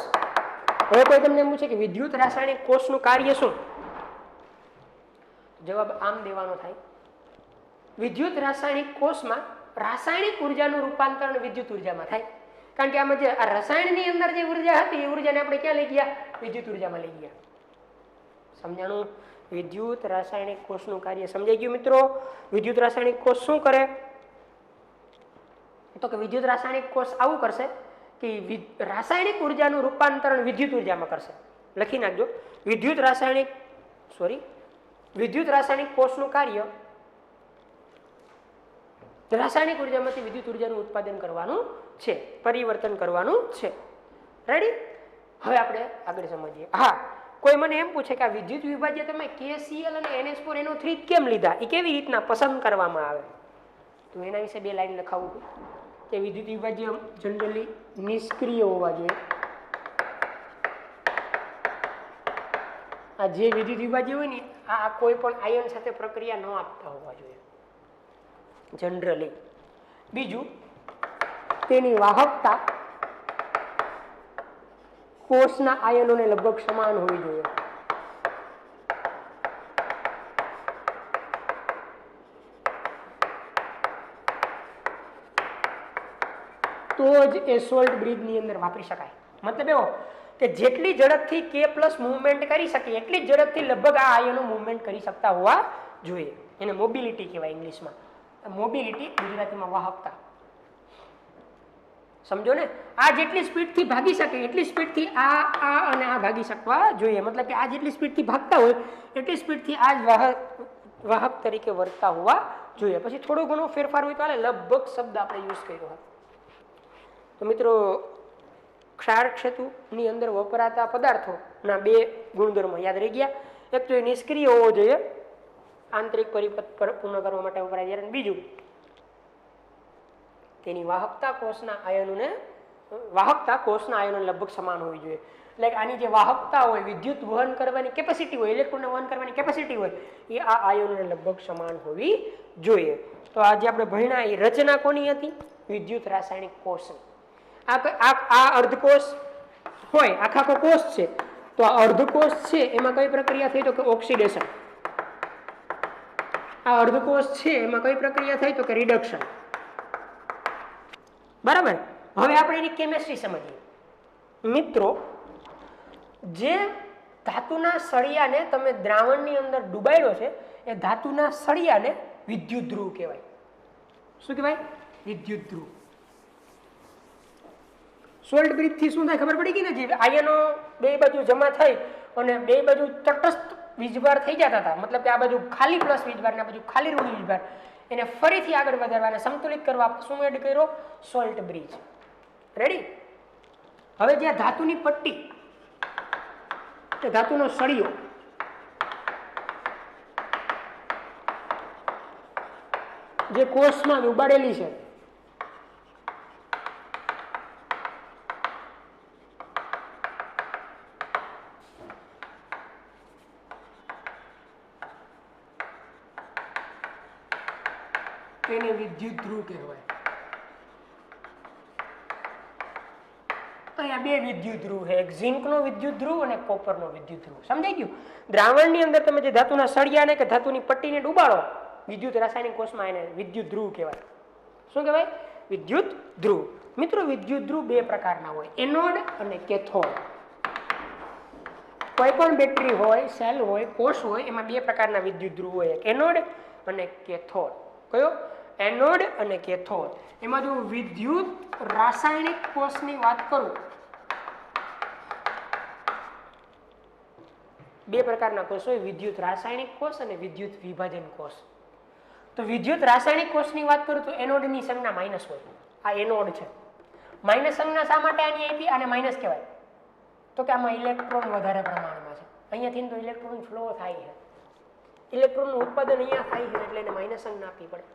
Speaker 1: હવે કોઈ તમને એમ પૂછે કે વિદ્યુત રાસાયણિક કોષનું કાર્ય શું? જવાબ આમ દેવાનો થાય. વિદ્યુત રાસાયણિક કોષમાં રાસાયણિક ઉર્જાનું રૂપાંતરણ વિદ્યુત ઉર્જામાં થાય. કારણ કે આમાં જે આ રસાયણની અંદર જે ઉર્જા હતી એ ઉર્જાને આપણે ક્યાં લઈ ગયા? વિદ્યુત ઉર્જામાં લઈ ગયા. સમજાણું? વિદ્યુત રાસાયણિક કોષનું કાર્ય સમજાઈ ગયું મિત્રો? વિદ્યુત રાસાયણિક કોષ શું કરે? તો કે વિદ્યુત રાસાયણિક કોષ આવું કરશે કે રાસાયણિક ઉર્જાનું રૂપાંતરણ વિદ્યુત ઉર્જામાં કરશે. લખી નાખજો. વિદ્યુત રાસાયણિક કોષનું કાર્ય રાસાયણિક ઉર્જામાંથી વિદ્યુત ઉર્જાનું ઉત્પાદન કરવાનું છે, પરિવર્તન કરવાનું છે. રેડી? હવે આપણે આગળ સમજીએ. હા, કોઈ મને એમ પૂછે કે આ વિદ્યુત વિભાજ્ય તમે KCl અને NH4NO3 કેમ લીધા, એ કેવી રીતના પસંદ કરવામાં આવે, તો એના વિશે બે લાઈન લખાવું કે વિદ્યુત વિભાજ્ય જનરલી નિષ્ક્રિય હોવા જોઈએ. આ જે વિદ્યુત વિભાજ્ય હોય ને આ કોઈ પણ આયન સાથે પ્રક્રિયા ન આપતા હોવા જોઈએ જનરલી. બીજું, તેની વાહકતા કોષના આયનોને લગભગ સમાન હોવી જોઈએ. તો જ એ સોલ્ટ બ્રિજની અંદર વાપરી શકાય. મતલબ એવો કે જેટલી ઝડપથી K+ મૂવમેન્ટ કરી શકે એટલી જ ઝડપથી લગભગ આ આયનો મૂવમેન્ટ કરી શકતા હોવા જોઈએ. એને મોબિલિટી કહેવાય ઇંગ્લિશમાં. મોબિલિટી ગુજરાતીમાં વાહકતા. સમજો ને? આ જેટલી સ્પીડથી ભાગી શકે એટલી સ્પીડથી આ અને આ ભાગી શકવા જોઈએ. મતલબ કે આ જેટલી સ્પીડથી ભાગતા હોય એટલી સ્પીડથી આ જ વાહક તરીકે વર્તતા હોવા જોઈએ. પછી થોડો ઘણો ફેરફાર હોય તો હાલે, લગભગ શબ્દ આપણે યુઝ કર્યો હોય. તો મિત્રો, ક્ષાર સેતુની અંદર વપરાતા પદાર્થોના બે ગુણધર્મો યાદ રહી ગયા. એક તો એ નિષ્ક્રિય હોવો જોઈએ, આંતરિક પરિપથ પૂર્ણ કરવા માટે વપરાય. અને બીજું, તેની વાહકતા કોષના આયનોને વાહકતા કોષના આયનો લગભગ સમાન હોવી જોઈએ. એટલે આની જે વાહકતા હોય, વિદ્યુત વહન કરવાની કેપેસિટી હોય, ઇલેક્ટ્રોનને વહન કરવાની કેપેસિટી હોય, એ આ આયનોને લગભગ સમાન હોવી જોઈએ. તો આજે આપણે ભણ્યા એ રચના કોની હતી? વિદ્યુત રાસાયણિક કોષની. આ અર્ધકોષ હોય, આખો કોષ છે, તો આ અર્ધકોષ છે એમાં કઈ પ્રક્રિયા થઈ? તો કે ઓક્સિડેશન. આ અર્ધકોષ છે એમાં કઈ પ્રક્રિયા થઈ? તો કે રિડક્શન. બરાબર. હવે આપણે એની કેમિસ્ટ્રી સમજીએ. મિત્રો, જે ધાતુના સળિયાને તમે દ્રાવણની અંદર ડુબાડ્યો છે, એ ધાતુના સળિયાને વિદ્યુત ધ્રુવ કહેવાય. શું કહેવાય? વિદ્યુત ધ્રુવ. સોલ્ટ બ્રિજ થી શું થાય ખબર પડી ગઈ ને? જે આયનો બે બાજુ જમા થઈ અને બે બાજુ તટસ્થ વીજભાર થઈ જતા હતા, મતલબ કે આ બાજુ ખાલી પ્લસ વીજભાર ને આ બાજુ ખાલી ઋણ વીજભાર, એને ફરીથી આગળ વધારવા અને સંતુલિત કરવા શું એડ કર્યો? Salt bridge. રેડી? હવે જે ધાતુની પટ્ટી, ધાતુનો સળિયો, જે કોષમાં ઉબાડેલી છે, તેને વિદ્યુત ધ્રુવ કહેવાય. અહીંયા બે વિદ્યુત ધ્રુવ છે, એક ઝિંકનો વિદ્યુત ધ્રુવ અને કોપરનો વિદ્યુત ધ્રુવ. સમજાઈ ગયું? દ્રાવણની અંદર તમે જે ધાતુના સળિયાને કે ધાતુની પટ્ટીને ડુબાડો વિદ્યુત રાસાયણિક કોષમાં, એને વિદ્યુત ધ્રુવ કહેવાય. શું કહેવાય? વિદ્યુત ધ્રુવ. મિત્રો, વિદ્યુત ધ્રુવ બે પ્રકારના હોય, એનોડ અને કેથોડ. કોઈ પણ બેટરી હોય, સેલ હોય, કોષ હોય, એમાં બે પ્રકારના વિદ્યુત ધ્રુવ હોય, એક એનોડ અને કેથોડ. કયો? એનોડ અને કેથોડ. એમાં જો વિદ્યુત રાસાયણિક કોષની વાત કરું, બે પ્રકારના કોષ હોય, વિદ્યુત રાસાયણિક કોષ અને વિદ્યુત વિભાજન કોષ. તો વિદ્યુત રાસાયણિક કોષની વાત કરું તો એનોડની સંજ્ઞા માઇનસ હોય. આ એનોડ છે. માઇનસ સંજ્ઞા શા માટે આની આપી? આને માઇનસ કહેવાય તો કે આમાં ઇલેક્ટ્રોન વધારે પ્રમાણમાં છે. અહીંયાથી તો ઇલેક્ટ્રોન ફ્લો થાય છે, ઇલેક્ટ્રોનનું ઉત્પાદન અહીંયા થાય છે, એટલે એને માઇનસ સંજ્ઞા આપવી પડે.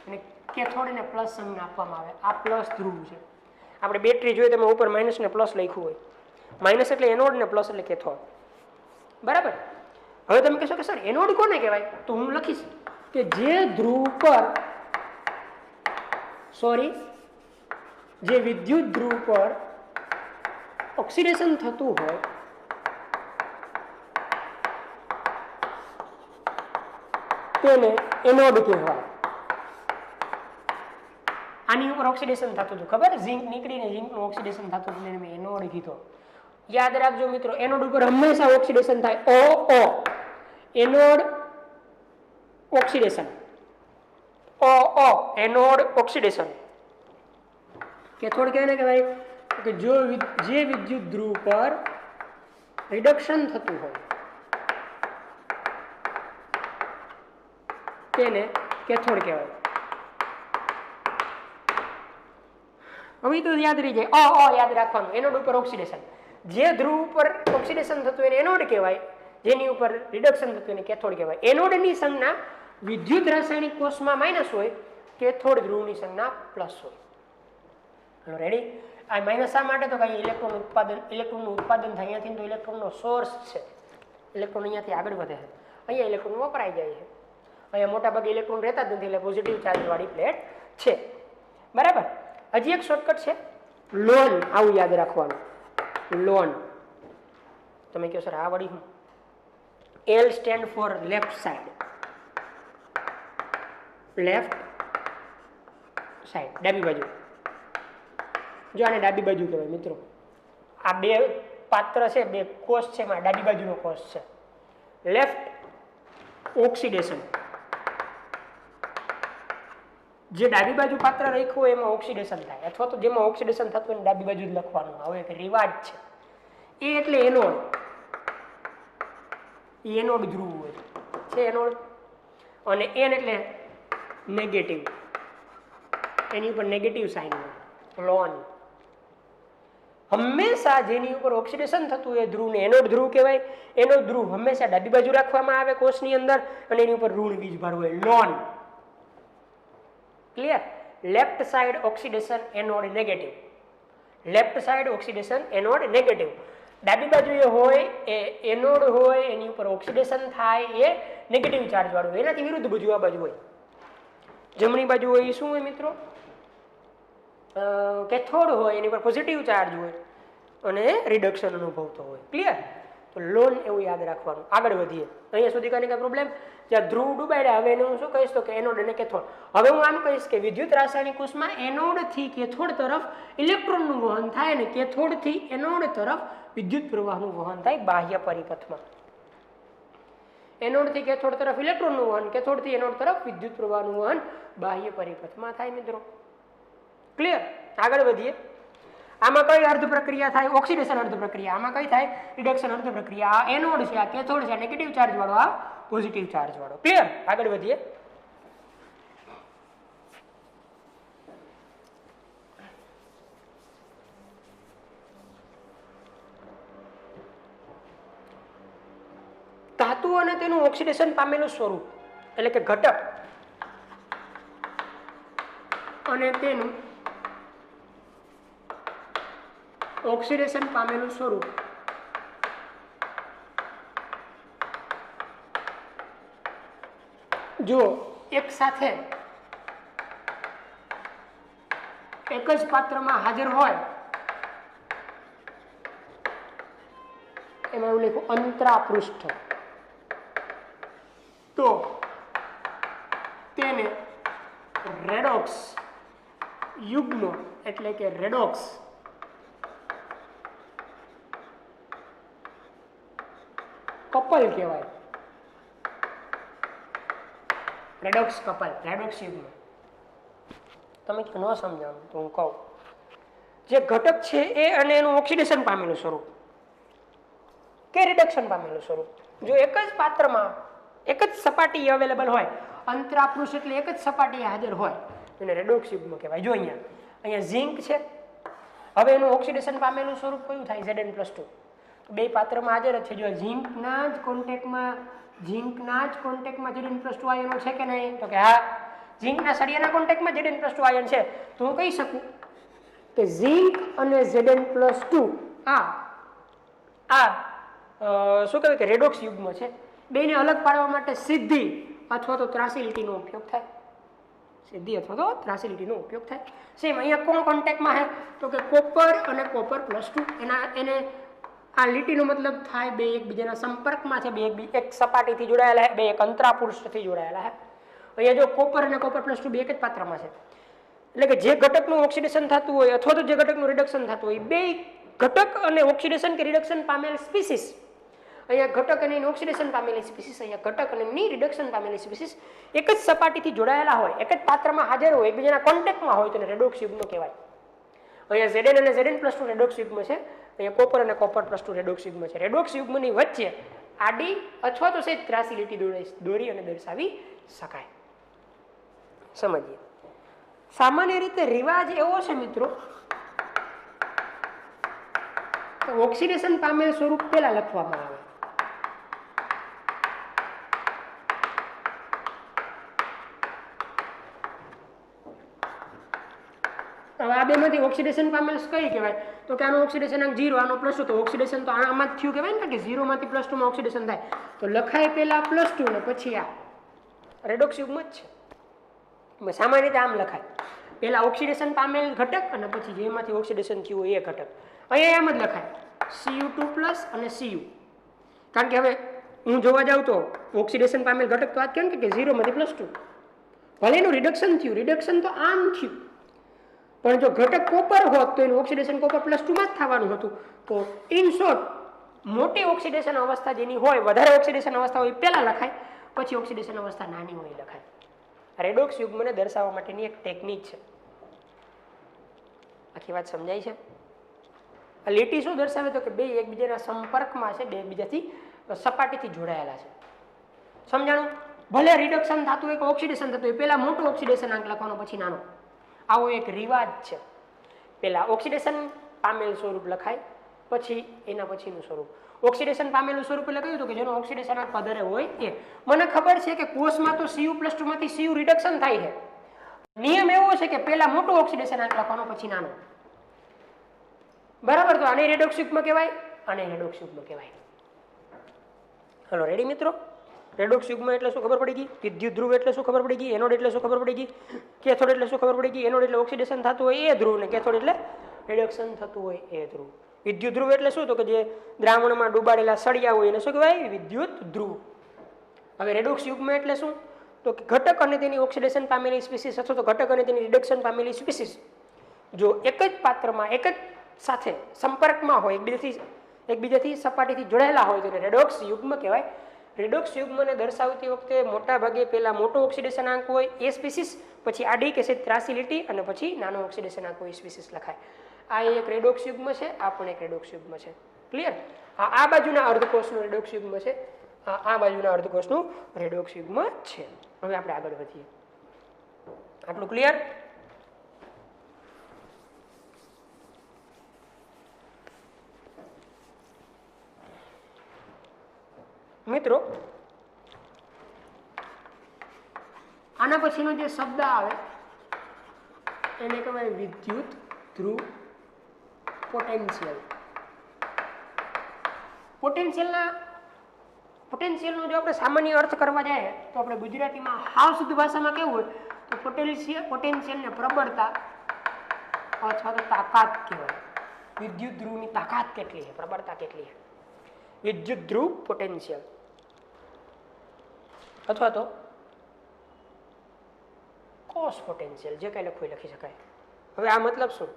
Speaker 1: અને કેથોડને પ્લસ સંજ્ઞા આપવામાં આવે. આ પ્લસ ધ્રુવ છે. આપણે બેટરી જોઈએ તેમાં ઉપર માઇનસ ને પ્લસ લખ્યું હોય. માઇનસ એટલે એનોડ ને પ્લસ એટલે કેથોડ. બરાબર. હવે તમે કહેશો કે સર એનોડ કોને કહેવાય? તો હું લખીશ કે જે ધ્રુવ પર, જે વિદ્યુત ધ્રુવ પર ઓક્સિડેશન થતું હોય તેને એનોડ કહેવાય. આની ઉપર ઓક્સિડેશન થતું હતું, ખબર? ઝિંક નીકળીને ઝિંકનું ઓક્સિડેશન થતું હતું, એને મેં એનોડ કીધો. યાદ રાખજો મિત્રો, એનોડ ઉપર હંમેશા ઓક્સિડેશન થાય. O anode oxidation, O anode oxidation. Cathode કેને કહેવાય? કે જે વિદ્યુત ધ્રુવ પર રિડક્શન થતું હોય તેને કેથોડ કહેવાય. હવે તો યાદ રહી જાય, O યાદ રાખવાનું. એનોડ ઉપર ઓક્સિડેશન, જે ધ્રુવ ઉપર ઓક્સિડેશન થતું એને એનોડ કહેવાય, જેની ઉપર રિડક્શન થતું એને કેથોડ કહેવાય. એનોડની સંજ્ઞા વિદ્યુત રાસાયણિક કોષમાં માઇનસ હોય, કેથોડ ધ્રુવની સંજ્ઞા પ્લસ હોય. Hello, ready? આ માઇનસ શા માટે? તો કઈ ઇલેક્ટ્રોનનું ઉત્પાદન થાય. અહીંયાથી તો ઇલેક્ટ્રોનનો સોર્સ છે, ઇલેક્ટ્રોન અહીંયાથી આગળ વધે છે, અહીંયા ઇલેક્ટ્રોન વપરાઈ જાય છે. અહીંયા મોટા ભાગે ઇલેક્ટ્રોન રહેતા જ નથી, એટલે પોઝિટિવ ચાર્જ વાળી પ્લેટ છે. બરાબર. હજી એક શોર્ટકટ છે, લોન. આવું યાદ રાખવાનું, લોન. તમે કહો સર આ વળી હું? L stand four left side. Left side, ડાબી બાજુ. જો આને ડાબી બાજુ કહેવાય મિત્રો. આ બે પાત્ર છે, બે કોષ છે, એમાં ડાબી બાજુનો કોષ છે. લેફ્ટ ઓક્સિડેશન, જે ડાબી બાજુ પાત્ર રાખ્યું હોય એમાં ઓક્સિડેશન થાય, અથવા તો જેમાં ઓક્સિડેશન થતું હોય ડાબી બાજુ જ લખવાનું. હવે એક રિવાજ છે. એ એટલે એનોડ. એનોડ ધ્રુવ હોય છે, એનોડ. અને એન એટલે નેગેટિવ, એની ઉપર નેગેટિવ સાઇન હોય, લોન. હંમેશા જેની ઉપર ઓક્સિડેશન થતું હોય ધ્રુવને એનોડ ધ્રુવ કહેવાય. એનોડ ધ્રુવ હંમેશા ડાબી બાજુ રાખવામાં આવે કોષની અંદર, અને એની ઉપર ઋણ વીજભાર હોય, loan. Clear? Left side oxidation, anode negative. Left side oxidation anode negative. ડાબી બાજુએ હોય એ એનોડ હોય એની ઉપર ઓક્સિડેશન થાય એ નેગેટિવ ચાર્જ વાળું હોય, એનાથી વિરુદ્ધ બાજુ આ બાજુ હોય. જમણી બાજુ હોય એ શું હોય મિત્રો? કેથોડ હોય એની પર પોઝિટિવ ચાર્જ હોય અને રિડક્શન અનુભવતો હોય. ક્લિયર? તો લોન એવું યાદ રાખવાનું. આગળ વધીએ. અહીંયા સુધી કઈ પ્રોબ્લેમ? જ્યાં ધ્રુવ ડૂબાડ્યા, હવે એને હું શું કહીશ તો કે એનોડ અને કેથોડ. હવે હું આમ કહીશ કે વિદ્યુત રાસાયણિક કોષમાં એનોડ થી કેથોડ તરફ ઇલેક્ટ્રોનનું વહન થાય અને કેથોડ થી એનોડ તરફ વિદ્યુત પ્રવાહનું વહન થાય બાહ્ય પરિપથમાં. એનોડ થી કેથોડ તરફ ઇલેક્ટ્રોનનું વહન, કેથોડ થી એનોડ તરફ વિદ્યુત પ્રવાહનું વહન બાહ્ય પરિપથમાં થાય મિત્રો. ક્લિયર? આગળ વધીએ. આમાં કઈ અર્ધ પ્રક્રિયા થાય? ઓક્સિડેશન અર્ધ પ્રક્રિયા. આમાં કઈ થાય? રિડક્શન અર્ધ પ્રક્રિયા. આ એનોડ છે, આ કેથોડ છે, નેગેટિવ ચાર્જ વાળો, આ પોઝિટિવ ચાર્જ વાળો. ક્લિયર? આગળ વધીએ. ધાતુ અને તેનું ઓક્સિડેશન પામેલું સ્વરૂપ એટલે કે ઘટક અને તેનું ઓક્સિડેશન પામેલું સ્વરૂપ જો એક સાથે એક જ પાત્રમાં હાજર હોય, એમાં એવું લખ્યું અંતરાપૃષ્ઠ, તો તેને રેડોક્સ યુગ્મ એટલે કે રેડોક્સ કપલ કહેવાય. રેડોક્સ કપલ, રેડોક્સ યુગ્મ. તમે ન સમજાવો તો હું કહું. જે ઘટક છે એ અને એનું ઓક્સિડેશન પામેલું સ્વરૂપ કે રિડક્શન પામેલું સ્વરૂપ જો એક જ પાત્રમાં એક જ સપાટી અવેલેબલ હોય, અંતરાપૃષ્ઠ એટલે એક જ સપાટી હાજર હોય, એને રેડોક્સ યુગ્મ કહેવાય. જો અહીંયા ઝિંક છે, હવે એનું ઓક્સિડેશન પામેલું સ્વરૂપ કયું થાય? Zn+2. બે પાત્રમાં હાજર જ છે. જો ઝિંકના જ કોન્ટેક્ટમાં Zn+2 આયનો છે કે નહીં? તો કે હા. ઝિંકના સળિયાના કોન્ટેક્ટમાં Zn+2 આયન છે, તો હું કહી શકું કે ઝિંક અને Zn+2 શું કહેવાય કે રેડોક્સ યુગ્મ છે. બેને અલગ પાડવા માટે સીધી અથવા તો ત્રાસી લીટીનો ઉપયોગ થાય. સીધી અથવા તો ત્રાસી લીટીનો ઉપયોગ થાય. સેમ અહીંયા કોણ કોન્ટેક્ટમાં છે? તો કે કોપર અને કોપર+2. એને આ લીટીનો મતલબ થાય બે એકબીજાના સંપર્કમાં છે, બે એક સપાટીથી જોડાયેલા છે, બે એક અંતરાપૃષ્ઠથી જોડાયેલા છે. અહીંયા જો કોપર અને કોપર+2 બે એક જ પાત્રમાં છે, એટલે કે જે ઘટકનું ઓક્સિડેશન થતું હોય અથવા તો જે ઘટકનું રિડક્શન થતું હોય, બે ઘટક અને ઓક્સિડેશન કે રિડક્શન પામેલ સ્પીસીસ, અહીંયા ઘટક અને ઓક્સિડેશન પામેલી સ્પીસીસ, અહીંયા ઘટક અને રિડક્શન પામેલી સ્પીસીસ એક જ સપાટીથી જોડાયેલા હોય, એક જ પાત્રમાં હાજર હોય, એકબીજાના કોન્ટેક્ટમાં હોય, તો એને રેડોક્સ યુગ્મ કહેવાય. અહીંયા Zn અને Zn+2 રેડોક્સ યુગ્મ છે, અહીંયા કોપર અને કોપર+2 રેડોક્સ યુગ્મ છે. રેડોક્સ યુગ્મની વચ્ચે આડી અથવા તો સેજ ત્રાસી લીટી દોરી અને દર્શાવી શકાય. સમજીએ. સામાન્ય રીતે રિવાજ એવો છે મિત્રો, ઓક્સિડેશન પામેલ સ્વરૂપ પહેલા લખવામાં આવે. હવે આ બેમાંથી ઓક્સિડેશન પામેલ કઈ કહેવાય? તો કે આનો ઓક્સિડેશન અંક 0, આનો +2, તો ઓક્સિડેશન તો આમાં જ થયું કહેવાય ને, કે 0 માંથી +2 માં ઓક્સિડેશન થાય, તો લખાય પહેલા +2 ને પછી આ રેડોક્સ યુગ્મ જ છે. સામાન્ય રીતે આમ લખાય, પહેલા ઓક્સિડેશન પામેલ ઘટક અને પછી જેમાંથી ઓક્સિડેશન થયું હોય એ ઘટક. અહીંયા એમ જ લખાય Cu2+ અને Cu, કારણ કે હવે હું જોવા જાઉં તો ઓક્સિડેશન પામેલ ઘટક તો આ કેમ કે 0 માંથી +2, ભલે એનું રિડક્શન થયું, રિડક્શન તો આમ થયું, પણ જો ઘટક કોપર હોત તો એનું ઓક્સિડેશન કોપર+2 માં જ થવાનું હતું. તો ઇન શોર્ટ મોટી ઓક્સિડેશન અવસ્થા જેની હોય, વધારે ઓક્સિડેશન અવસ્થા હોય પહેલા લખાય, પછી ઓક્સિડેશન અવસ્થા નાની હોય લખાય. રેડોક્સ યુગ્મને દર્શાવવા માટેની એક ટેકનિક છે. આખી વાત સમજાય છે? આ લીટી શું દર્શાવે? તો કે બે એકબીજાના સંપર્કમાં છે, બે એકબીજાથી સપાટીથી જોડાયેલા છે. સમજાણું? ભલે રિડક્શન થતું હોય કે ઓક્સિડેશન થતું હોય, પહેલા મોટો ઓક્સિડેશન અંક લખવાનો, પછી નાનો. આવો એક રિવાજ છે. પહેલા ઓક્સિડેશન પામેલ સ્વરૂપ લખાય, પછી એના પછીનું સ્વરૂપ. ઓક્સિડેશન પામેલું સ્વરૂપ એટલે કહ્યું હતું કે જેનો ઓક્સિડેશન અંક વધારે હોય એ. મને ખબર છે કે કોષમાં તો Cu+2 માંથી Cu રિડક્શન થાય છે. નિયમ એવો છે કે પહેલા મોટો ઓક્સિડેશન અંક લખવાનો, પછી નાનો. બરાબર. તો આને રેડોક્સ યુગ્મ કહેવાય, આને રેડોક્સ યુગ્મ કહેવાય. હલો રેડી મિત્રો? રેડોક્સ યુગ્મ એટલે શું ખબર પડી ગઈ? વિદ્યુત ધ્રુવ એટલે શું ખબર પડી ગઈ? એનોડ એટલે શું ખબર પડી ગઈ? કેથોડ એટલે શું ખબર પડી ગઈ? એનોડ એટલે ઓક્સિડેશન થતું હોય એ ધ્રુવ, ને કેથોડ એટલે રિડક્શન થતું હોય એ ધ્રુવ. વિદ્યુત ધ્રુવ એટલે શું? તો કે જે દ્રાવણમાં ડૂબાડેલા સળિયા હોય એને શું કહેવાય? વિદ્યુત ધ્રુવ. હવે રેડોક્સ યુગ્મ એટલે શું? તો કે ઘટક અને તેની ઓક્સિડેશન પામેલી સ્પીસીસ અથવા તો ઘટક અને તેની રિડક્શન પામેલી સ્પીસીસ જો એક જ પાત્રમાં એક જ સાથે સંપર્કમાં હોય, એકબીજાથી સપાટીથી જોડાયેલા હોય તો એને રેડોક્સ યુગ્મ કહેવાય. રેડોક્સ યુગ્મને દર્શાવતી વખતે મોટા ભાગે પહેલા મોટો ઓક્સિડેશન આંક હોય એ સ્પીસીસ, પછી આડી કે ત્રાસી લીટી, અને પછી નાનો ઓક્સિડેશન આંક હોય એ સ્પીસીસ લખાય. આ એક રેડોક્સ યુગ્મ છે, આ પણ એક રેડોક્સ યુગ્મ છે. ક્લિયર? આ બાજુના અર્ધકોષનું રેડોક્સ યુગ્મ છે, આ બાજુના અર્ધકોષનું રેડોક્સ યુગ્મ છે. હવે આપણે આગળ વધીએ. આટલું ક્લિયર? મિત્રો આના પછીનો જે શબ્દ આવે એને કહેવાય વિદ્યુત ધ્રુવ પોટેન્શિયલ. પોટેન્શિયલનો જો આપણે સામાન્ય અર્થ કરવા જાય તો આપણે ગુજરાતીમાં હાવ શુદ્ધ ભાષામાં કેવું હોય તો પોટેન્શિયલને પ્રબળતા અથવા તો તાકાત કહેવાય. વિદ્યુત ધ્રુવની તાકાત કેટલી છે, પ્રબળતા કેટલી છે, વિદ્યુત ધ્રુવ પોટેન્શિયલ અથવા તો કોસ પોટેન્શિયલ, જે કઈ લખવું લખી શકાય. હવે આ મતલબ શું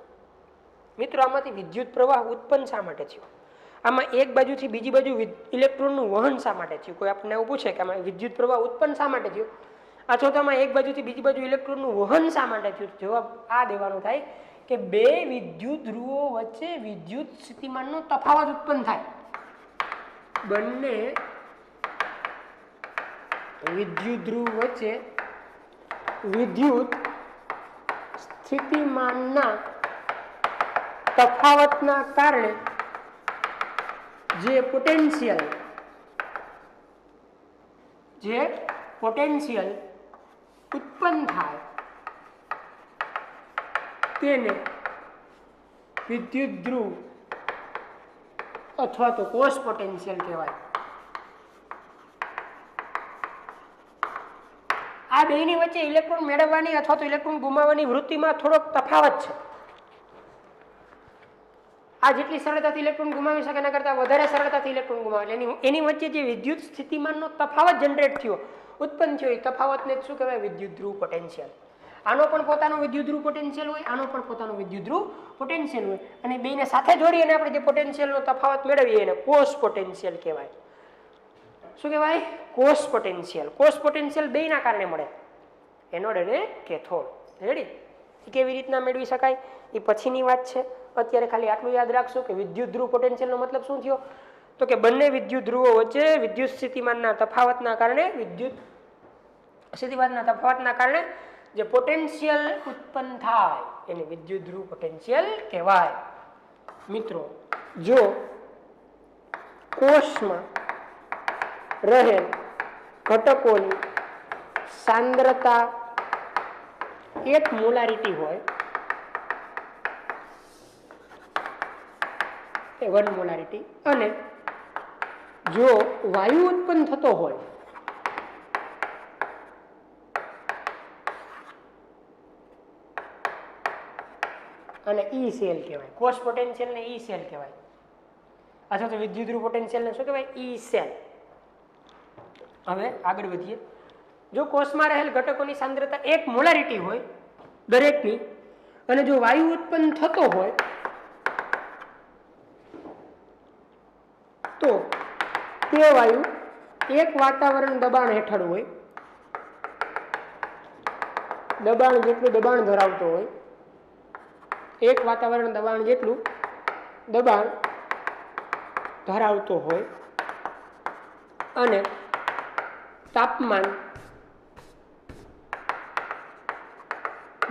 Speaker 1: મિત્રો? આમાંથી વિદ્યુત પ્રવાહ ઉત્પન્ન શા માટે થયો? આમાં એક બાજુથી બીજી બાજુ ઇલેક્ટ્રોનનું વહન શા માટે થયું? કોઈ આપણને એવું પૂછે કે આમાં વિદ્યુત પ્રવાહ ઉત્પન્ન શા માટે થયો, અથવા તો આમાં એક બાજુથી બીજી બાજુ ઇલેક્ટ્રોનનું વહન શા માટે થયું? જવાબ આ દેવાનો થાય કે બે વિદ્યુત ધ્રુવો વચ્ચે વિદ્યુત સ્થિતિમાનનો તફાવત ઉત્પન્ન થાય. બંને વિદ્યુત ધ્રુવ વચ્ચે વિદ્યુત સ્થિતિમાનના તફાવતના કારણે જે પોટેન્શિયલ ઉત્પન્ન થાય તેને વિદ્યુત ધ્રુવ અથવા તો કોસ પોટેન્શિયલ કહેવાય. આ બેની વચ્ચે ઇલેક્ટ્રોન મેળવવાની અથવા તો ઇલેક્ટ્રોન ગુમાવવાની વૃત્તિમાં થોડોક તફાવત છે. આ જેટલી સરળતાથી ઇલેક્ટ્રોન ગુમાવી શકે એના કરતાં વધારે સરળતાથી ઇલેક્ટ્રોન ગુમાવે, એની વચ્ચે જે વિદ્યુત સ્થિતિમાનનો તફાવત જનરેટ થયો, ઉત્પન્ન થયો, એ તફાવતને શું કહેવાય? વિદ્યુત ધ્રુવ પોટેન્શિયલ. આનો પણ પોતાનો વિદ્યુત ધ્રુવ પોટેન્શિયલ હોય, આનો પણ પોતાનો વિદ્યુત ધ્રુવ પોટેન્શિયલ હોય, અને બેને સાથે જોડી અને આપણે જે પોટેન્શિયલનો તફાવત મેળવીએ એને કોસ પોટેન્શિયલ કહેવાય. શું કહેવાય? Cos potential. કોસ પોટેન્શિયલ બેના કારણે મળે, એનોડ અને કેથોડ. રેડી? કેવી રીતના મેળવી શકાય એ પછીની વાત છે. અત્યારે ખાલી આટલું યાદ રાખશું કે વિદ્યુત ધ્રુવ પોટેન્શિયલનો મતલબ શું થયો? તો કે બંને વિદ્યુત ધ્રુવો વચ્ચે વિદ્યુત સ્થિતિમાનના તફાવતના કારણે જે પોટેન્શિયલ ઉત્પન્ન થાય એને વિદ્યુત ધ્રુવ પોટેન્શિયલ કહેવાય. મિત્રો જો કોષમાં રહેલ ઘટકોની સાંદ્રતા 1 મોલારિટી હોય, 1 મોલારિટી, અને જો વાયુ ઉત્પન્ન થતો હોય અને ઈ સેલ કહેવાય. કોષ પોટેન્શિયલ ને ઈ સેલ કહેવાય, અથવા તો વિદ્યુત ધ્રુવ પોટેન્શિયલ ને શું કહેવાય? ઈ સેલ. હવે આગળ વધીએ. જો કોષમાં રહેલ ઘટકોની સાંદ્રતા 1 મોલારિટી હોય દરેકની, અને જો વાયુ ઉત્પન્ન થતો હોય તો તે વાયુ એક વાતાવરણ દબાણ હેઠળ હોય, દબાણ જેટલું દબાણ ધરાવતો હોય, એક વાતાવરણ દબાણ જેટલું દબાણ ધરાવતો હોય, અને તાપમાન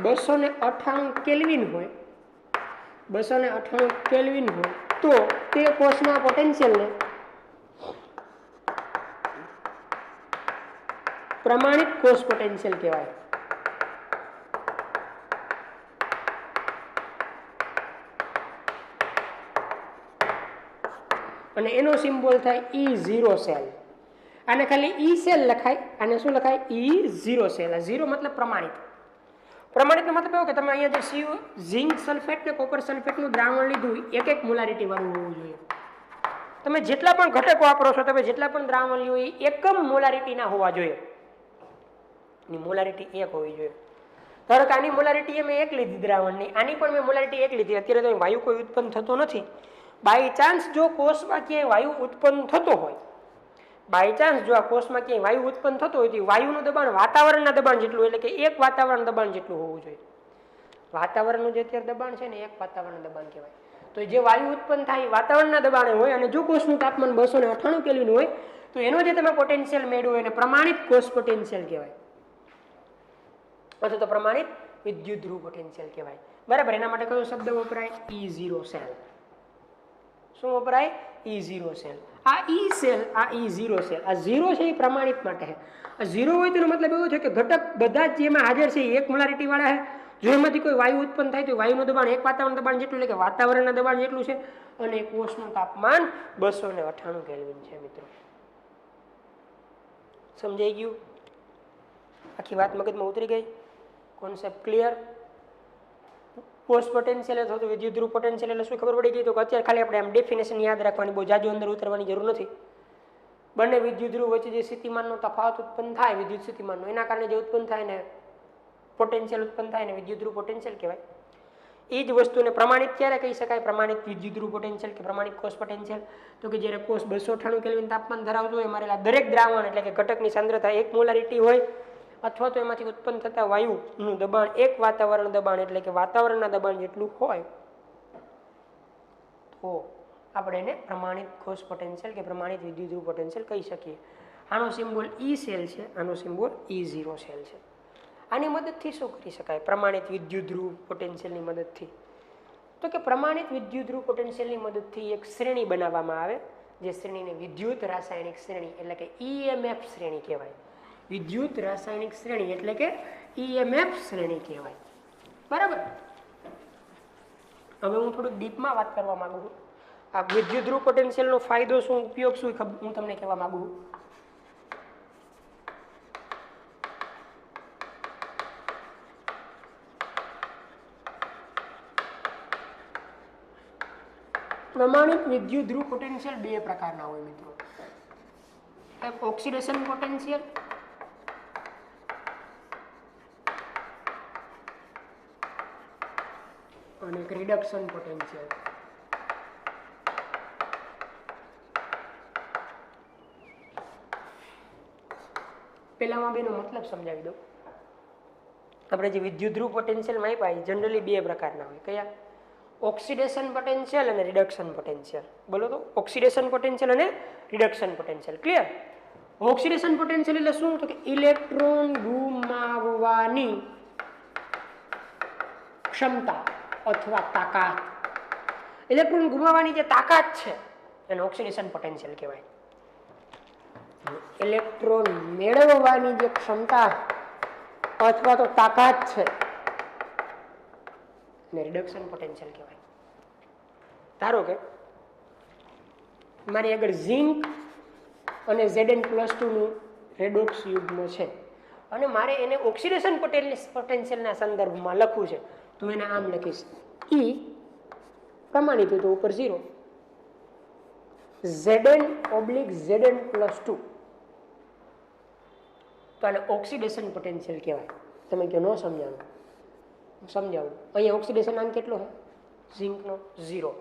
Speaker 1: 298 કેલ્વિન હોય, 298 કેલ્વિન હોય, તો તે કોષના પોટેન્શિયલને પ્રમાણિત કોષ પોટેન્શિયલ કહેવાય. અને એનો સિમ્બોલ થાય E0 સેલ. આને ખાલી E સેલ લખાય, આને શું લખાય? E0 cell. આ 0 મતલબ પ્રમાણિત. પ્રમાણિતનો મતલબ એવો કે તમે અહીંયા જે ઝિંક સલ્ફેટ ને કોપર સલ્ફેટનું દ્રાવણ લીધું, એક મોલારિટી વાળું હોવું જોઈએ. તમે જેટલા પણ ઘટક વાપરો છો, તમે જેટલા પણ દ્રાવણ લ્યો, એ એકમ મોલારિટીના હોવા જોઈએ. એની મોલારિટી 1 હોવી જોઈએ. ધારો કે આની મોલારિટી મેં 1 લીધી દ્રાવણની, આની પણ મેં મોલારિટી 1 લીધી. અત્યારે તો વાયુ કોઈ ઉત્પન્ન થતો નથી. બાય ચાન્સ જો કોષમાં ક્યાંય વાયુ ઉત્પન્ન થતો હોય, બાય ચાન્સ જો આ કોષમાં ક્યાંય વાયુ ઉત્પન્ન થતો હોય તો વાયુનું દબાણ વાતાવરણના દબાણ જેટલું, એટલે કે 1 વાતાવરણ દબાણ જેટલું હોવું જોઈએ. વાતાવરણનું જે અત્યારે દબાણ છે ને 1 વાતાવરણ દબાણ કહેવાય. તો જે વાયુ ઉત્પન્ન થાય વાતાવરણના દબાણે હોય, અને જો કોષનું તાપમાન 298 કેલ્વિન હોય તો એનો જે તમે પોટેન્શિયલ મેળવો એને પ્રમાણિત કોષ પોટેન્શિયલ કહેવાય, અથવા તો પ્રમાણિત વિદ્યુત ધ્રુવ પોટેન્શિયલ કહેવાય. બરાબર. એના માટે કયો શબ્દ વપરાય? E0 cell. શું વપરાય? E0 cell. આ E સેલ, આ E0 સેલ, આ 0 છે એ પ્રમાણિત માટે છે. આ 0 હોય તેનો મતલબ એવો છે કે ઘટક બધા જ જેમાં હાજર છે એ 1 મોલારિટી વાળા છે. જો એમાંથી કોઈ વાયુ ઉત્પન્ન થાય તો વાયુનું દબાણ 1 વાતાવરણ દબાણ જેટલું, એટલે કે વાતાવરણના દબાણ જેટલું છે, અને કોષનું તાપમાન 298 કેલ્વિન છે. મિત્રો સમજાઈ ગયું? આખી વાત મગજમાં ઉતરી ગઈ? Concept clear? કોષ પોટેન્શિયલ અથવા તો વિદ્યુત ધ્રુવ પોટેન્શિયલ એટલે શું ખબર પડી ગઈ? તો અત્યારે ખાલી આપણે આમ ડેફિનેશન યાદ રાખવાની, બહુ જાજુ અંદર ઉતરવાની જરૂર નથી. બંને વિદ્યુત ધ્રુવ વચ્ચે જે સ્થિતિમાનનો તફાવત ઉત્પન્ન થાય, વિદ્યુત સ્થિતિમાનનો, એના કારણે જે ઉત્પન્ન થાય ને પોટેન્શિયલ ઉત્પન્ન થાય ને વિદ્યુત ધ્રુવ પોટેન્શિયલ કહેવાય. એ જ વસ્તુને પ્રમાણિત ક્યારે કહી શકાય? પ્રમાણિત વિદ્યુત ધ્રુવ પોટેન્શિયલ કે પ્રમાણિત કોષ પોટેન્શિયલ. તો કે જ્યારે કોષ 298 કેલ્વિન તાપમાન ધરાવતો હોય, મારેલા દરેક દ્રાવણ એટલે કે ઘટકની સાંદ્રતા 1 મોલારિટી હોય, અથવા તો એમાંથી ઉત્પન્ન થતા વાયુનું દબાણ 1 વાતાવરણ દબાણ એટલે કે વાતાવરણના દબાણ જેટલું હોય, તો આપણે એને પ્રમાણિત કોષ પોટેન્શિયલ કે પ્રમાણિત વિદ્યુત ધ્રુવ પોટેન્શિયલ કહી શકીએ. આનો સિમ્બોલ E સેલ છે, આનો સિમ્બોલ E0 સેલ છે. આની મદદથી શું કરી શકાય? પ્રમાણિત વિદ્યુત ધ્રુવ પોટેન્શિયલની મદદથી. તો કે પ્રમાણિત વિદ્યુત ધ્રુવ પોટેન્શિયલની મદદથી એક શ્રેણી બનાવવામાં આવે, જે શ્રેણીને વિદ્યુત રાસાયણિક શ્રેણી એટલે કે EMF શ્રેણી કહેવાય. વિદ્યુત રાસાયણિક શ્રેણી એટલે કે EMF શ્રેણી કહેવાય. બરાબર. હવે હું થોડુંક ડીપમાં વાત કરવા માંગુ છું. આ વિદ્યુત ધ્રુવ પોટેન્શિયલનો ફાયદો શું, ઉપયોગ શું, હું તમને કહેવા માંગુ છું. પ્રમાણિત વિદ્યુત ધ્રુવ પોટેન્શિયલ 2 પ્રકારના હોય મિત્રો. એક ઓક્સિડેશન પોટેન્શિયલ અને એક રિડક્શન પોટેન્શિયલ. પહેલામાં બેનો મતલબ સમજાવી દઉં. આપણે જે વિદ્યુત ધ્રુવ પોટેન્શિયલ આપ્યા જનરલી 2 પ્રકારના હોય. કયા? ઓક્સિડેશન પોટેન્શિયલ અને રિડક્શન પોટેન્શિયલ. બોલો તો, ઓક્સિડેશન પોટેન્શિયલ અને reduction potential. Clear? Oxidation potential એટલે શું? તો કે ઇલેક્ટ્રોન ગુમાવવાની ક્ષમતા અથવા તાકાત. ઇલેક્ટ્રોન ગુમાવવાની જે તાકાત છે એને ઓક્સિડેશન પોટેન્શિયલ કહેવાય. ઇલેક્ટ્રોન મેળવવાની જે ક્ષમતા અથવા તો તાકાત છે ને રિડક્શન પોટેન્શિયલ કહેવાય. ધારો કે મારી આગળ ઝિંક અને Zn+2 નું રેડોક્સ યુગ્મ છે, અને મારે એને ઓક્સિડેશન પોટેન્શિયલના સંદર્ભમાં લખવું છે, તો એને આમ લખીશ: E પ્રમાણિત તો ઉપર 0, Zn/Zn+2. તો આને ઓક્સિડેશન પોટેન્શિયલ કહેવાય. તમે કહો ન સમજાવું, સમજાવું. અહીંયા ઓક્સિડેશન આમ કેટલો છે? ઝિંકનો 0.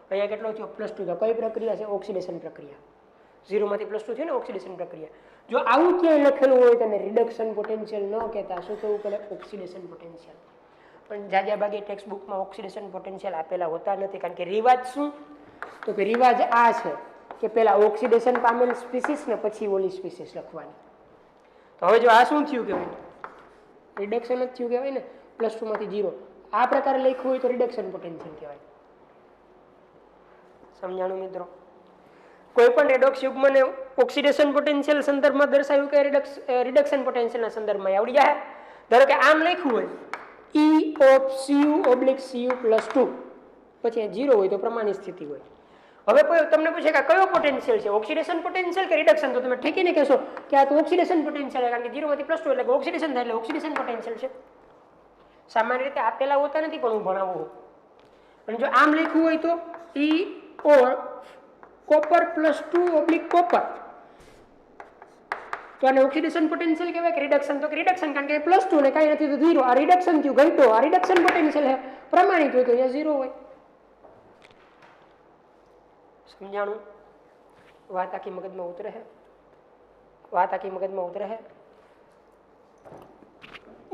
Speaker 1: અહીંયા કેટલો થયો? +2. તો કઈ પ્રક્રિયા છે? ઓક્સિડેશન પ્રક્રિયા. 0 માંથી +2 થયું ને, ઓક્સિડેશન પ્રક્રિયા. જો આવું ક્યાંય લખેલું હોય તો રિડક્શન પોટેન્શિયલ ન કહેતા, શું કહેવું પડે? Oxidation potential. પણ જાજા ભાગે ટેક્સ્ટ બુકમાં ઓક્સિડેશન પોટેન્શિયલ આપેલા હોતા નથી, કારણ કે રિવાજ શું? તો કે રિવાજ આ છે કે પહેલા ઓક્સિડેશન પામેલ સ્પીસીસ ને પછી ઓલી સ્પીસીસ લખવાની. તો હવે જો આ શું થયું કહેવાય? રિડક્શન જ થયું કહેવાય ને. +2 માંથી 0 આ પ્રકારે લખ્યું હોય તો રિડક્શન પોટેન્શિયલ કહેવાય. સમજાણું મિત્રો? કોઈ પણ રેડોક્સ યુગ્મને ઓક્સિડેશન પોટેન્શિયલ સંદર્ભમાં દર્શાવ્યું કે રિડક્શન પોટેન્શિયલના સંદર્ભમાં આવડી જાય. ધારો કે આમ લખ્યું હોય E/Cu/Cu+2, પછી 0 હોય તો પ્રમાણિત સ્થિતિ હોય, હવે કોઈ તમને પૂછે કે કયો પોટેન્શિયલ છે, ઓક્સિડેશન પોટેન્શિયલ કે રિડક્શન, તો તમે ઠેકીને કહેશો કે આ તો ઓક્સિડેશન પોટેન્શિયલ છે, કારણ કે 0 માંથી +2 એટલે ઓક્સિડેશન થાય એટલે ઓક્સિડેશન પોટેન્શિયલ છે. સામાન્ય રીતે આપેલા હોતા નથી પણ હું ભણાવું. અને જો આમ લખ્યું હોય તો E or copper +2 / copper, તો આને ઓક્સિડેશન પોટેન્શિયલ કહેવાય કે રિડક્શન, તો રિડક્શન, કારણ કે +2 ને કાંઈ નથી તો 0, આ રિડક્શન થયું ઘટ્યો, આ રિડક્શન પોટેન્શિયલ છે. પ્રમાણિત હોય તો અહીંયા 0 હોય. સમજાણું? વાત આખી મગજમાં ઉતરે છે? વાત આખી મગજમાં ઉતરે છે?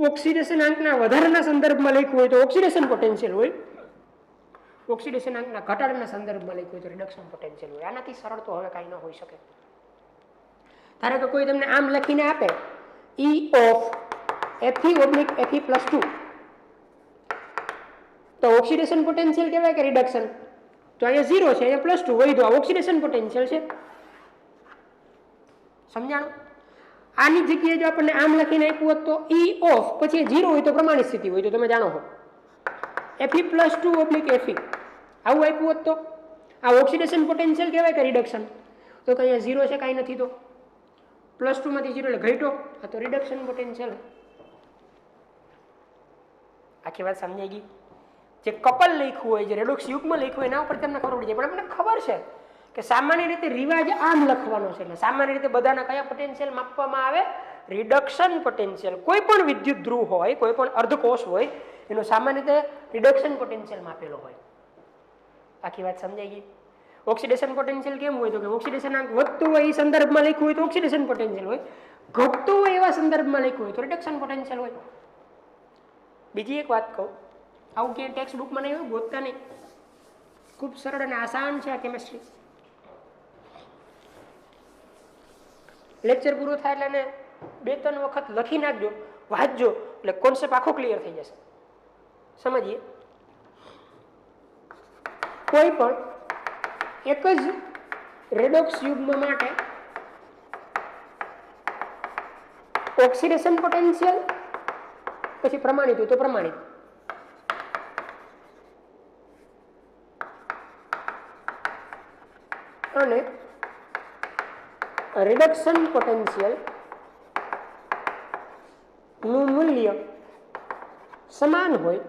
Speaker 1: ઓક્સિડેશન આંકના વધારાના સંદર્ભમાં લખ્યું હોય તો ઓક્સિડેશન પોટેન્શિયલ હોય, ઓક્સિડેશન આંકના ઘટાડાના સંદર્ભમાં લખ્યું હોય તો રિડક્શન પોટેન્શિયલ હોય. આનાથી સરળ તો હવે કાંઈ ન હોઈ શકે. ધારો કે કોઈ તમને આમ લખીને આપે E of Fe/Fe+2, તો ઓક્સિડેશન પોટેન્શિયલ કહેવાય કે રિડક્શન? તો અહીંયા 0 છે, અહીંયા +2 હોય તો આ ઓક્સિડેશન પોટેન્શિયલ છે. સમજાણું? આની જગ્યાએ જો આપણને આમ લખીને આપ્યું હોત તો E of પછી 0 હોય તો પ્રમાણિત સ્થિતિ હોય, તો તમે જાણો છો Fe+2 / Fe આવું આપ્યું હોત તો આ ઓક્સિડેશન પોટેન્શિયલ કહેવાય કે રિડક્શન? તો કે અહીંયા 0 છે, કાંઈ નથી, તો +2 માંથી 0 એટલે ઘટ્યો, આ તો રિડક્શન પોટેન્શિયલ. આખી વાત સમજાઈ ગઈ? જે કપલ લખ્યું હોય, જે રેડોક્સ યુગમાં લખ્યું હોય એના ઉપર તમને ખબર પડી જાય. પણ આપણને ખબર છે કે સામાન્ય રીતે રિવાજ આમ લખવાનો છે, એટલે સામાન્ય રીતે બધાના કયા પોટેન્શિયલ માપવામાં આવે? Reduction potential. કોઈ પણ વિદ્યુત ધ્રુવ હોય, કોઈ પણ અર્ધકોષ હોય, એનો સામાન્ય રીતે રિડક્શન પોટેન્શિયલ માપેલો હોય. આખી વાત સમજાઈ ગઈ? ઓક્સિડેશન પોટેન્શિયલ કેમ હોય? તો કે ઓક્સિડેશન આંક વધતું હોય એ સંદર્ભમાં લખ્યું હોય તો ઓક્સિડેશન પોટેન્શિયલ હોય, ઘટતું હોય એવા સંદર્ભમાં લખ્યું હોય તો રિડક્શન પોટેન્શિયલ હોય. બીજી એક વાત કહું, આવું ક્યાંય ટેક્સ્ટ બુકમાં નહીં હોય, ગોતતા નહીં. ખૂબ સરળ અને આસાન છે આ કેમેસ્ટ્રી. લેક્ચર પૂરો થાય એટલે 2-3 વખત લખી નાખજો, વાંચજો, એટલે કોન્સેપ્ટ આખો ક્લિયર થઈ જશે. સમજીએ? કોઈ પણ એક જ રેડોક્સ યુગ્મ માટે ઓક્સિડેશન પોટેન્શિયલ પછી પ્રમાણિત હોય તો પ્રમાણિત, અને રિડક્શન પોટેન્શિયલ નું મૂલ્ય સમાન હોય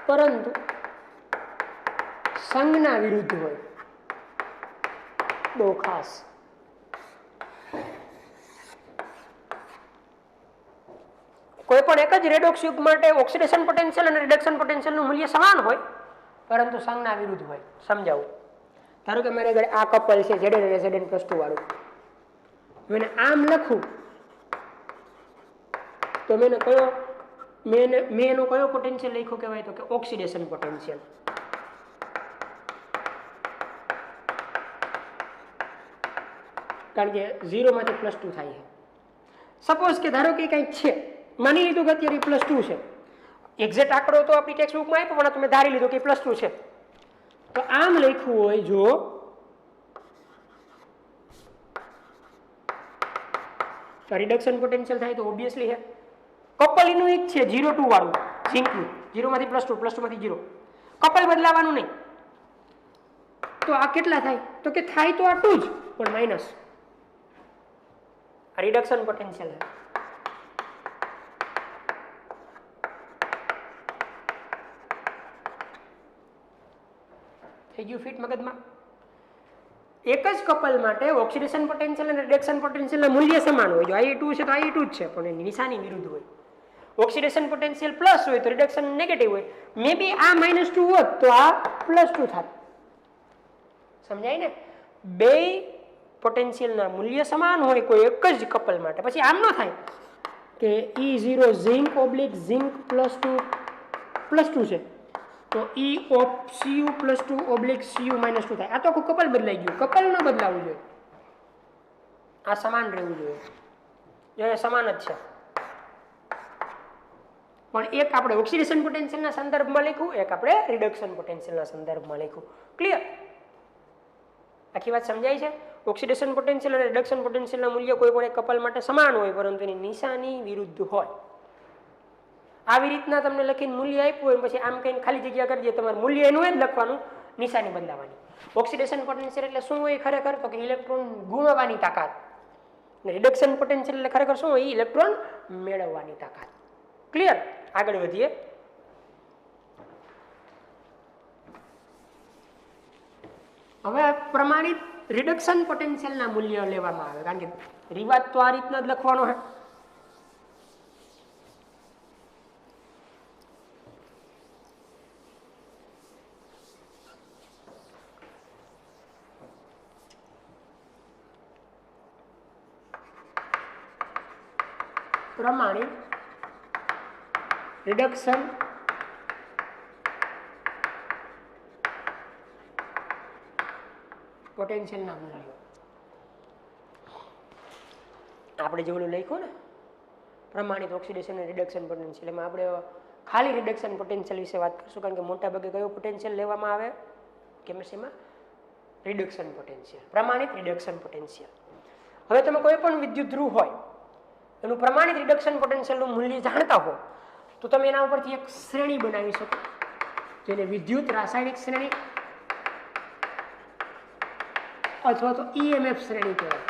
Speaker 1: પરંતુ સંજ્ઞા વિરુદ્ધ હોય. બહુ ખાસ. કોઈ પણ એક જ રેડોક્સ યુગ માટે ઓક્સિડેશન પોટેન્શિયલ અને રિડક્શન પોટેન્શિયલ નું મૂલ્ય સમાન હોય પરંતુ સંજ્ઞા વિરુદ્ધ હોય. સમજાવું? ધારો કે મારે આગળ આ કપલ છે Zn અને Zn+2 વાળું, મેં આમ લખું તો મેં એનો કયો પોટેન્શિયલ લખ્યો કહેવાય? તો કે ઓક્સિડેશન પોટેન્શિયલ. કારણ કે 0 માંથી +2 થાય છે. સપોઝ કે ધારો કે કંઈક છે, માની લીધું કે અત્યારે +2 છે, એક્ઝેક્ટ આંકડો તો આપણી ટેક્સ્ટ બુકમાં આપ્યો પણ તમે ધારી લીધું કે +2 છે, તો આમ લખ્યું હોય જો રિડક્શન પોટેન્શિયલ થાય તો ઓબ્વિયસલી છે. કપલ એનું એક છે 0-2 વાળું ઝીંકનું, 0 માંથી +2, +2 માંથી 0, કપલ બદલાવાનું નહીં. તો આ કેટલા થાય? તો કે થાય તો આ 2 જ પણ માઇનસ. રિડક્શન પોટેન્શિયલ છે. થઈ ગયું ફિટ મગજમાં? એક જ કપલ માટે ઓક્સિડેશન પોટેન્શિયલ અને રિડક્શન પોટેન્શિયલના મૂલ્ય સમાન હોય. જો Ie2 છે તો Ie2 જ છે પણ એની નિશાની વિરુદ્ધ હોય. ઓક્સિડેશન પોટેન્શિયલ પ્લસ હોય તો રિડક્શન નેગેટિવ હોય. મે બી આ -2 હોત તો આ +2 થાત. સમજાય ને? બે પોટેન્શિયલના મૂલ્ય સમાન હોય કોઈ એક જ કપલ માટે, પછી આમ ન થાય કે E0 ઝિંક/ઝિંક +2 છે તો E of Cu+2/Cu -2 થાય. આ તો આખું કપલ બદલાઈ ગયું. કપલ ન બદલાવું જોઈએ, આ સમાન રહેવું જોઈએ. જો સમાન જ છે પણ એક આપણે ઓક્સિડેશન પોટેન્શિયલના સંદર્ભમાં લખ્યું, એક આપણે રિડક્શન પોટેન્શિયલના સંદર્ભમાં લખ્યું. ક્લિયર? આખી વાત સમજાય છે? ઓક્સિડેશન પોટેન્શિયલ અને રિડક્શન પોટેન્શિયલના મૂલ્ય કોઈ પણ એક કપલ માટે સમાન હોય પરંતુ એની નિશાની વિરુદ્ધ હોય. આવી રીતના તમને લખીને મૂલ્ય આપ્યું હોય પછી આમ કહીને ખાલી જગ્યા કરી દે, તમારે મૂલ્ય એનું જ લખવાનું, નિશાની બદલાવાની. ઓક્સિડેશન પોટેન્શિયલ એટલે શું હોય ખરેખર? તો કે ઇલેક્ટ્રોન ગુમાવવાની તાકાત. રિડક્શન પોટેન્શિયલ એટલે ખરેખર શું હોય? ઇલેક્ટ્રોન મેળવવાની તાકાત. ક્લિયર? આગળ વધીએ. હવે પ્રમાણિત રિડક્શન પોટેન્શિયલના મૂલ્ય લેવામાં આવે, કારણ કે રિવાજ તો આ રીતના જ લખવાનો છે. પ્રમાણિત રિડક્શન પોટેન્શિયલના મૂલ્યો આપણે જે ઓલું લખ્યું ને પ્રમાણિત ઓક્સિડેશન અને રિડક્શન પોટેન્શિયલ, એમાં આપણે ખાલી રિડક્શન પોટેન્શિયલ વિશે વાત કરીશું, કારણ કે મોટા ભાગે કયો પોટેન્શિયલ લેવામાં આવે કેમિસ્ટ્રીમાં? રિડક્શન પોટેન્શિયલ, પ્રમાણિત રિડક્શન પોટેન્શિયલ. હવે તમે કોઈ પણ વિદ્યુત ધ્રુવ હોય એનું પ્રમાણિત રિડક્શન પોટેન્શિયલનું મૂલ્ય જાણતા હો તો તમે એના ઉપરથી એક શ્રેણી બનાવી શકો, જેને વિદ્યુત રાસાયણિક શ્રેણી અથવા તો EMF શ્રેણી કહેવાય.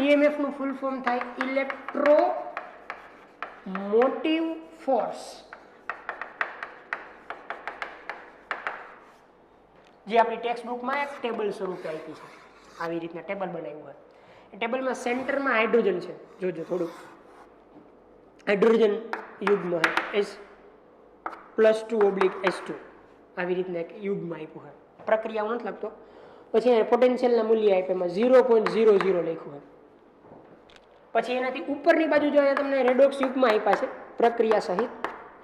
Speaker 1: EMF નું ફૂલ ફોર્મ થાય ઇલેક્ટ્રો મોટિવ ફોર્સ, જે આપણી ટેક્સ્ટ બુકમાં એક ટેબલ સ્વરૂપે આપી છે. આવી રીતના ટેબલ બનાવ્યું હોય. એ ટેબલમાં સેન્ટરમાં હાઇડ્રોજન છે, જોજો થોડું હાઇડ્રોજન યુગ્મ છે H+2/S2, આવી રીતના એક યુગ્મ આપ્યું હોય. પ્રક્રિયાઓ નથી લખતો. પછી પોટેન્શિયલના મૂલ્ય આપ્યા, એમાં 0.00 લખ્યું હોય. પછી એનાથી ઉપરની બાજુ જો અહીંયા તમને રેડોક્સ યુગમાં આપ્યા છે પ્રક્રિયા સહિત,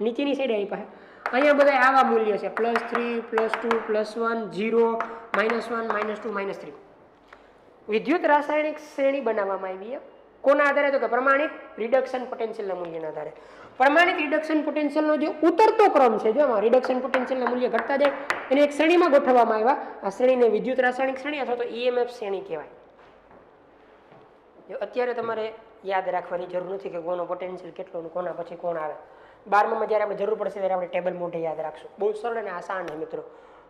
Speaker 1: નીચેની સાઈડે આપ્યા છે. અહીંયા બધા આવા મૂલ્ય છે +3, +2, +1, 0, -1, -2, -3. વિદ્યુત રાસાયણિક શ્રેણી બનાવવામાં આવી છે. કોના આધારે? તો કે પ્રમાણિત રિડક્શન પોટેન્શિયલના મૂલ્યના આધારે. પ્રમાણિત રિડક્શન પોટેન્શિયલનો જે ઉતરતો ક્રમ છે, જો આમાં રિડક્શન પોટેન્શિયલના મૂલ્ય ઘટતા જાય એને એક શ્રેણીમાં ગોઠવવામાં આવ્યા. આ શ્રેણીને વિદ્યુત રાસાયણિક શ્રેણી અથવા તો EMF શ્રેણી કહેવાય. અત્યારે તમારે યાદ રાખવાની જરૂર નથી કે કોનો પોટેન્શિયલ કેટલો અને કોના પછી કોણ આવે. 12માં જ્યારે આપણે જરૂર પડશે ત્યારે આપણે ટેબલ મોઢે યાદ રાખશું. બહુ સરળ અને આસાન છે મિત્રો,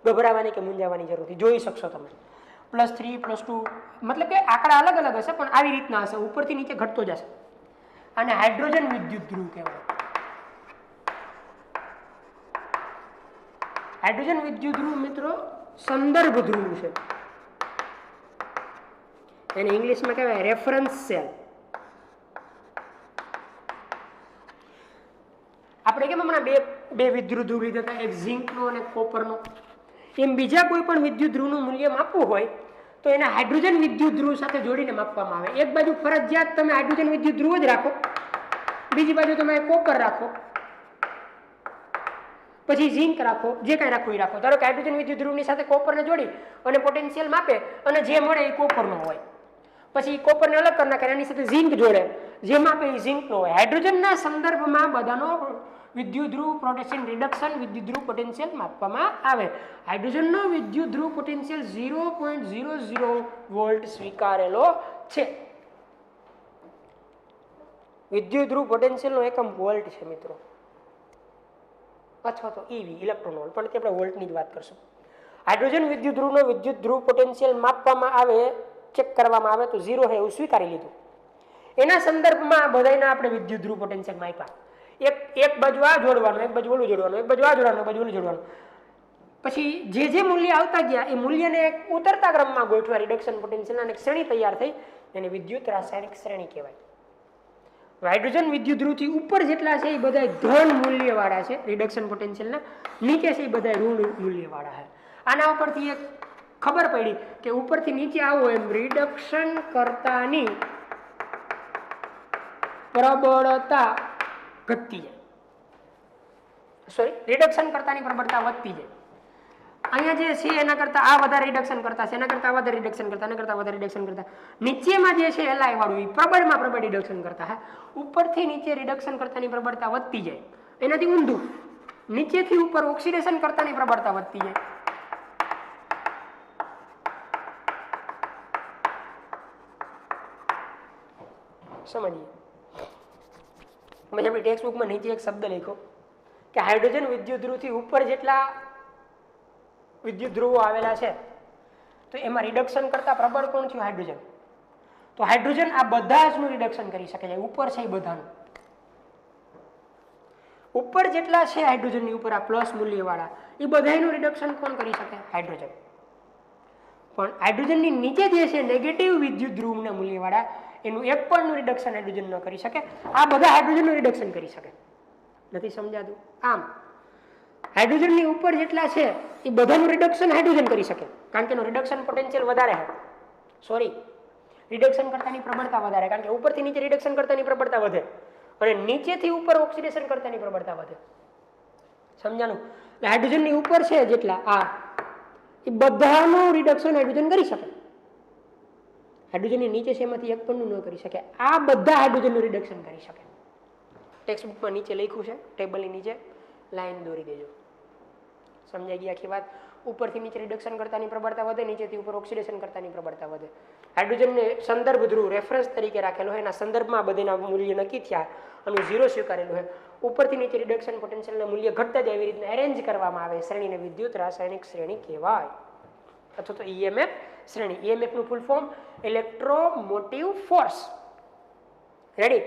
Speaker 1: ગભરાવાની કે મૂંઝાવાની જરૂર નથી. જોઈ શકશો તમે +3, +2, મતલબ કે આંકડા અલગ અલગ હશે પણ આવી રીતના હશે, ઉપરથી નીચે ઘટતો જશે. અને હાઇડ્રોજન વિદ્યુત ધ્રુવ કહેવાય. હાઇડ્રોજન વિદ્યુત ધ્રુવ મિત્રો સંદર્ભ ધ્રુવ છે. એને ઇંગ્લિશમાં કહેવાય રેફરન્સ સેલ. આપણે કેમ હમણાં બે વિદ્યુત ધ્રુવ લીધા હતા, એક ઝિંકનો અને કોપરનો. એમ બીજા કોઈ પણ વિદ્યુત ધ્રુવનું મૂલ્ય માપવું હોય તો એને હાઇડ્રોજન વિદ્યુત ધ્રુવ સાથે જોડીને માપવામાં આવે. એક બાજુ ફરજિયાત તમે હાઇડ્રોજન વિદ્યુત ધ્રુવ જ રાખો, બીજી બાજુ તમે કોપર રાખો, પછી ઝિંક રાખો, જે કાંઈ રાખો એ રાખો. ધારો કે હાઇડ્રોજન વિદ્યુત ધ્રુવની સાથે કોપરને જોડી અને પોટેન્શિયલ માપે અને જે મળે એ કોપરનો હોય. પછી કોપરને અલગ કરી નાખે, એની સાથે ઝિંક જોડે, જે માપે એ ઝિંકનો હોય. હાઇડ્રોજનના સંદર્ભમાં બધાનો વિદ્યુત ધ્રુવ પોટેન્શિયલ રિડક્શન વિદ્યુત ધ્રુવ પોટેન્શિયલ માપવામાં આવે. હાઇડ્રોજનનો વિદ્યુત ધ્રુવ પોટેન્શિયલ 0.00 વોલ્ટ સ્વીકારેલો છે. વિદ્યુત ધ્રુવ પોટેન્શિયલનો એકમ વોલ્ટ છે મિત્રો, અથવા તો EV ઇલેક્ટ્રોન વોલ્ટ, પણ આપણે વોલ્ટની જ વાત કરશું. હાઇડ્રોજન વિદ્યુત ધ્રુવનો વિદ્યુત ધ્રુવ પોટેન્શિયલ માપવામાં આવે, ચેક કરવામાં આવે તો 0 છે એવું સ્વીકારી લીધું. એના સંદર્ભમાં બધાના આપણે વિદ્યુત ધ્રુવ પોટેન્શિયલ માપ્યા. એક બાજુ આ જોડવાનું, એક બાજુ ઓલું જોડવાનું, એક બાજુ આ જોડવાનું, એક બાજુ ઓલું જોડવાનું. પછી જે મૂલ્ય આવતા ગયા એ મૂલ્યને એક ઉતરતા ક્રમમાં ગોઠવા રિડક્શન પોટેન્શિયલ અને શ્રેણી તૈયાર થઈ, એને વિદ્યુત રાસાયણિક શ્રેણી કહેવાય. હાઇડ્રોજન વિદ્યુત ધ્રુવથી ઉપર જેટલા છે એ બધા ધન મૂલ્યવાળા છે રિડક્શન પોટેન્શિયલના, નીચે છે એ બધા ઋણ મૂલ્યવાળા છે. આના ઉપરથી એક ખબર પડી કે ઉપરથી નીચે આવો એમ રિડક્શન કર્તાની પ્રબળતા ઘટતી જાય, રિડક્શન કરતાની પ્રબળતા વધતી જાય. અહીંયા જે છે એના કરતા આ વધારે રિડક્શન કરતા છે, એના કરતા વધારે રિડક્શન કરતા, એના કરતા વધારે રિડક્શન કરતા. નીચેમાં જે છે એલાય વાળું એ પ્રબળમાં પ્રબળ રિડક્શન કરતા હે. ઉપરથી નીચે રિડક્શન કરતાની પ્રબળતા વધતી જાય, એનાથી ઊંધું નીચેથી ઉપર ઓક્સિડેશન કરતાની પ્રબળતા વધતી જાય. સમજીએ. મેં આપણી ટેક્સ્ટ બુકમાં નીચે એક શબ્દ લખ્યો કે હાઇડ્રોજન વિદ્યુત ધ્રુવથી ઉપર જેટલા વિદ્યુત ધ્રુવો આવેલા છે તો એમાં રિડક્શન કરતા પ્રબળ કોણ થયું? હાઇડ્રોજન. તો હાઇડ્રોજન આ બધા જનું રિડક્શન કરી શકે છે. ઉપર છે એ બધાનું, ઉપર જેટલા છે હાઇડ્રોજનની ઉપર આ પ્લસ મૂલ્યવાળા એ બધાનું રિડક્શન કોણ કરી શકે? હાઇડ્રોજન. પણ હાઇડ્રોજનની નીચે જે છે નેગેટિવ વિદ્યુત ધ્રુવના મૂલ્યવાળા એનું એક પણનું રિડક્શન હાઇડ્રોજન ન કરી શકે. આ બધા હાઇડ્રોજનનું રિડક્શન કરી શકે. નથી સમજાતું? આમ હાઇડ્રોજનની ઉપર જેટલા છે એ બધાનું રિડક્શન હાઇડ્રોજન કરી શકે કારણ કે એનું રિડક્શન પોટેન્શિયલ વધારે છે. સોરી, રિડક્શન કરતાની પ્રબળતા વધારે, કારણ કે ઉપરથી નીચે રિડક્શન કરતાની પ્રબળતા વધે અને નીચેથી ઉપર ઓક્સિડેશન કરતાની પ્રબળતા વધે. સમજાણું? એટલે હાઇડ્રોજનની ઉપર છે જેટલા આ એ બધાનું રિડક્શન હાઇડ્રોજન કરી શકે. હાઇડ્રોજનની નીચે છે એમાંથી એક પણ ન કરી શકે. આ બધા હાઇડ્રોજનનું રિડક્શન કરી શકે. ટેક્સ્ટ બુકમાં નીચે લખ્યું છે, ટેબલની નીચે લાઈન દોરી દેજો. સમજાઈ ગઈ આખી વાત? ઉપરથી નીચે રિડક્શન કરતાની પ્રબળતા વધે, નીચેથી ઉપર ઓક્સિડેશન કરતાની પ્રબળતા વધે. હાઇડ્રોજનને સંદર્ભ ધ્રુવ રેફરન્સ તરીકે રાખેલો હોય, એના સંદર્ભમાં બધીના મૂલ્ય નક્કી થયા અને 0 સ્વીકારેલું હોય. ઉપરથી નીચે રિડક્શન પોટેન્શિયલના મૂલ્ય ઘટતા જાય એવી રીતના એરેન્જ કરવામાં આવે. શ્રેણીને વિદ્યુત રાસાયણિક શ્રેણી કહેવાય અથવા તો EMF શ્રેણી. EMF નું full form electromotive force. Ready?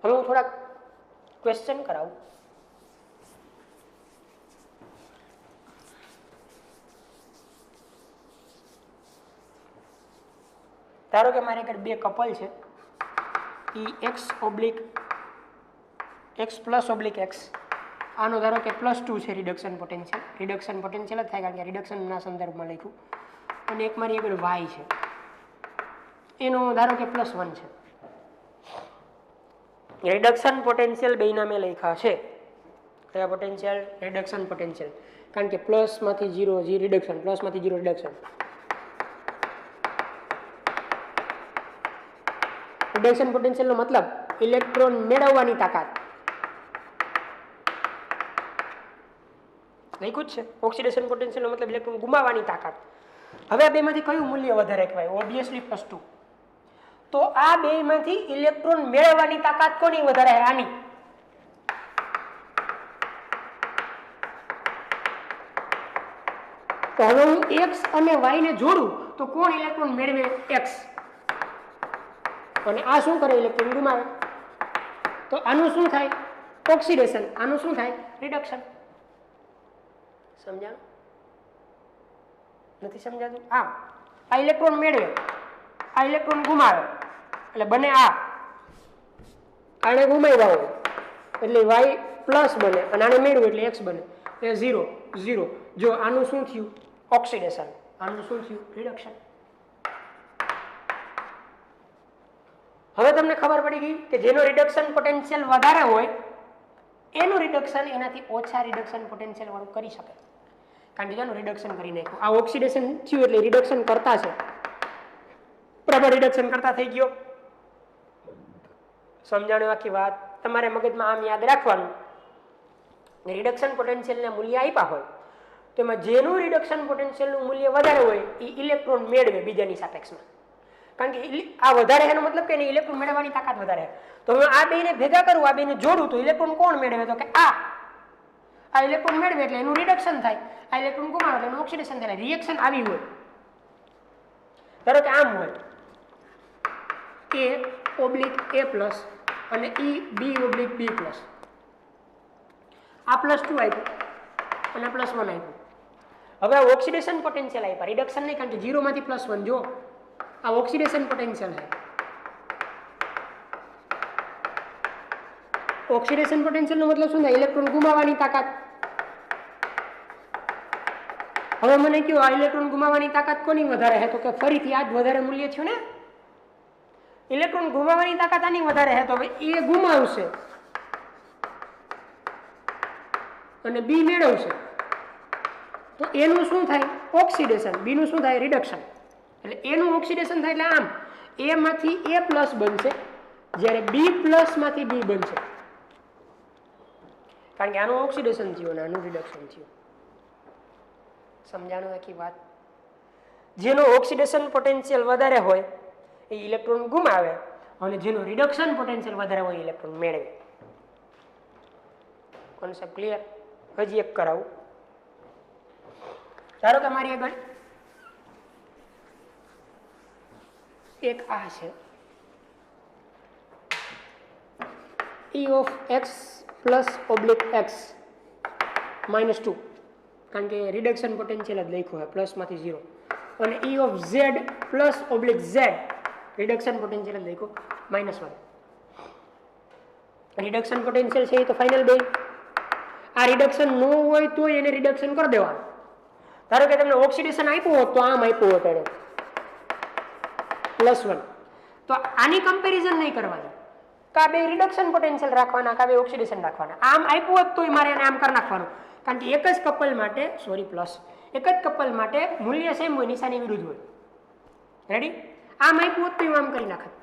Speaker 1: હવે હું થોડા ક્વેશ્ચન કરાવું. ધારો કે મારી આગળ બે કપલ છે, x પ્લસ ઓબ્લિક x. આનો ધારો કે +2 છે રિડક્શન પોટેન્શિયલ. રિડક્શન પોટેન્શિયલ જ થાય કારણ કે રિડક્શનના સંદર્ભમાં લખ્યું. અને એક મારી આગળ y છે, એનો ધારો કે +1 છે. રિડક્શન પોટેન્શિયલ બેના મેં લખ્યા છે. કયા પોટેન્શિયલ? Reduction potential. કારણ કે પ્લસમાંથી 0 રિડક્શન, પ્લસમાંથી 0 રિડક્શન. રિડક્શન પોટેન્શિયલનો મતલબ ઇલેક્ટ્રોન મેળવવાની તાકાત. લખ્યું જ છે. ઓક્સિડેશન પોટેન્શિયલનો મતલબ ઇલેક્ટ્રોન ગુમાવવાની તાકાત. હવે આ બેમાંથી કયું મૂલ્ય વધારે કહેવાય? ઓબ્વિયસલી +2. તો આ બેમાંથી ઇલેક્ટ્રોન મેળવવાની તાકાત કોની વધારે? આની. તો હવે હું x અને y ને જોડું તો કોણ ઇલેક્ટ્રોન મેળવે? x. અને આ શું કરે? ઇલેક્ટ્રોન ગુમાવે. તો આનું શું થાય? ઓક્સિડેશન. આનું શું થાય? રિડક્શન. સમજાણું? નથી સમજાતું? આમ આ ઇલેક્ટ્રોન મેળવે, આ ઇલેક્ટ્રોન ગુમાવે, એટલે બને આને ગુમાવ્યા હોય એટલે y પ્લસ બને અને આને મેળવે એટલે x બને. એ 0 0. જો આનું શું થયું? ઓક્સિડેશન. આનું શું થયું? રિડક્શન. હવે તમને ખબર પડી ગઈ કે જેનો રિડક્શન પોટેન્શિયલ વધારે હોય એનું રિડક્શન એનાથી ઓછા રિડક્શન પોટેન્શિયલ વાળું કરી શકે. કારણ કે જેનું રિડક્શન કરી નાખ્યું. આ ઓક્સિડેશન થયું એટલે રિડક્શન કરતા છે, પ્રબળ રિડક્શન કરતા થઈ ગયો. સમજાણું આખી વાત? તમારે મગજમાં આમ યાદ રાખવાનું, રિડક્શન પોટેન્શિયલના મૂલ્ય આપ્યા હોય તો એમાં જેનું રિડક્શન પોટેન્શિયલનું મૂલ્ય વધારે હોય એ ઇલેક્ટ્રોન મેળવે બીજાની સાપેક્ષમાં. કારણ કે આ વધારે એનો મતલબ કે ઇલેક્ટ્રોન મેળવવાની તાકાત વધારે. તો હું આ બેને ભેગા કરું, આ બેને જોડું તો ઇલેક્ટ્રોન કોણ મેળવે? તો કે આ ઇલેક્ટ્રોન મેળવે એટલે એનું રિડક્શન થાય, આ ઇલેક્ટ્રોન ગુમાવે એટલે એનું ઓક્સિડેશન થાય. રિએક્શન આવી હોય. ધારો કે આમ હોય A/A+ અને B/B+. આ +2 આપ્યું અને +1 આપ્યું. હવે આ ઓક્સિડેશન પોટેન્શિયલ આપ્યા, રિડક્શન નહીં, કારણ કે 0 માંથી +1. જો આ ઓક્સિડેશન પોટેન્શિયલ છે. ઓક્સિડેશન પોટેન્શિયલ નો મતલબ શું થાય? ઇલેક્ટ્રોન ગુમાવવાની તાકાત. હવે મને કહો આ ઇલેક્ટ્રોન ગુમાવવાની તાકાત કોની વધારે છે? તો કે ફરીથી આ જ વધારે મૂલ્ય થયું ને. ઇલેક્ટ્રોન ગુમાવવાની તાકાત આની વધારે છે, તો હવે એ ગુમાવશે અને બી મેળવશે. તો એનું શું થાય? ઓક્સિડેશન. બી નું શું થાય? રિડક્શન. એટલે એનું ઓક્સિડેશન થાય એટલે આમ A માંથી A+ બનશે, જ્યારે B+ માંથી B બનશે. કારણ કે આનું ઓક્સિડેશન થયું અને આનું રિડક્શન થયું. સમજાણું આખી વાત? જેનો ઓક્સિડેશન પોટેન્શિયલ વધારે હોય એ ઇલેક્ટ્રોન ગુમાવે અને જેનો રિડક્શન પોટેન્શિયલ વધારે હોય ઇલેક્ટ્રોન મેળવે. Concept clear? હજી એક કરાવું. ધારો કે મારી આગળ એક આ છે e of x plus oblique x minus 2, કારણ કે રિડક્શન પોટેન્શિયલ જ લખ્યું છે પ્લસમાંથી 0, અને e of z plus oblique z reduction potential જ લખ્યું -1. રિડક્શન પોટેન્શિયલ છે એ તો ફાઇનલ બે. આ રિડક્શન ન હોય તો એને રિડક્શન કરી દેવાનું. ધારો કે તમને ઓક્સિડેશન આપ્યું હોત તો આમ આપ્યું હોત એને +1, તો આની કમ્પેરિઝન નહીં કરવાની. કા બે રિડક્શન પોટેન્શિયલ રાખવાના, કા બે ઓક્સિડેશન રાખવાના. આમ આપ્યું હોત તોય મારે એને આમ કરી નાખવાનું, કારણ કે એક જ કપલ માટે એક જ કપલ માટે મૂલ્ય સેમ હોય, નિશાની વિરુદ્ધ હોય. રેડી? આમ આપ્યું હોત તો આમ કરી નાખત.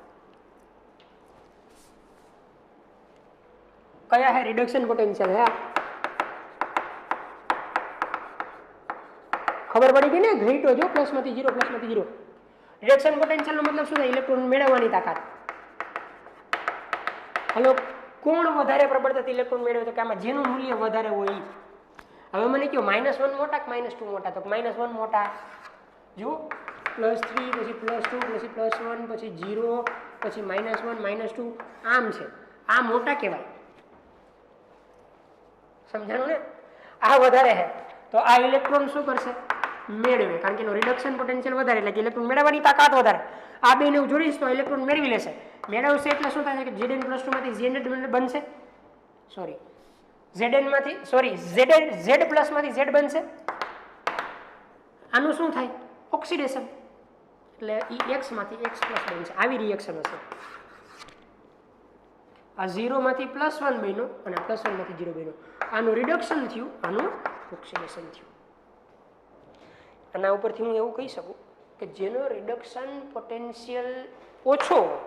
Speaker 1: કયા હે રિડક્શન પોટેન્શિયલ હે? ખબર પડી ગઈ ને? ઘેટો જો પ્લસમાંથી 0 પ્લસમાંથી 0. રિડક્શન પોટેન્શિયલ નો મતલબ શું થાય? ઇલેક્ટ્રોન મેળવવાની તાકાત. હલો, કોણ વધારે પ્રબળતાથી ઇલેક્ટ્રોન મેળવે? તો કે આમાં જેનું મૂલ્ય વધારે હોય. હવે મને કહો -1 મોટા કે -2 મોટા? તો -1 મોટા. જો +3 પછી +2 પછી +1 પછી 0 પછી -1 -2 આમ છે. આ મોટા કહેવાય. સમજાણું ને? આ વધારે છે તો આ ઇલેક્ટ્રોન શું કરશે? મેળવે, કારણ કે એનો રિડક્શન પોટેન્શિયલ વધારે, એટલે કે ઇલેક્ટ્રોન મેળવવાની તાકાત વધારે. આ બેને હું જોડીશ તો ઇલેક્ટ્રોન મેળવી લેશે. મેળવશે એટલે શું થાય કે Zn+2 માંથી Zn બનશે, Zn માંથી Z બનશે. આનું શું થાય? ઓક્સિડેશન, એટલે X માંથી X+ બનશે. આવી રિએક્શન હશે. આ 0 માંથી +1 બન્યો અને +1 માંથી 0 બન્યો. આનું રિડક્શન થયું, આનું ઓક્સિડેશન થયું. આના ઉપરથી હું એવું કહી શકું કે જેનો રિડક્શન પોટેન્શિયલ ઓછો હોય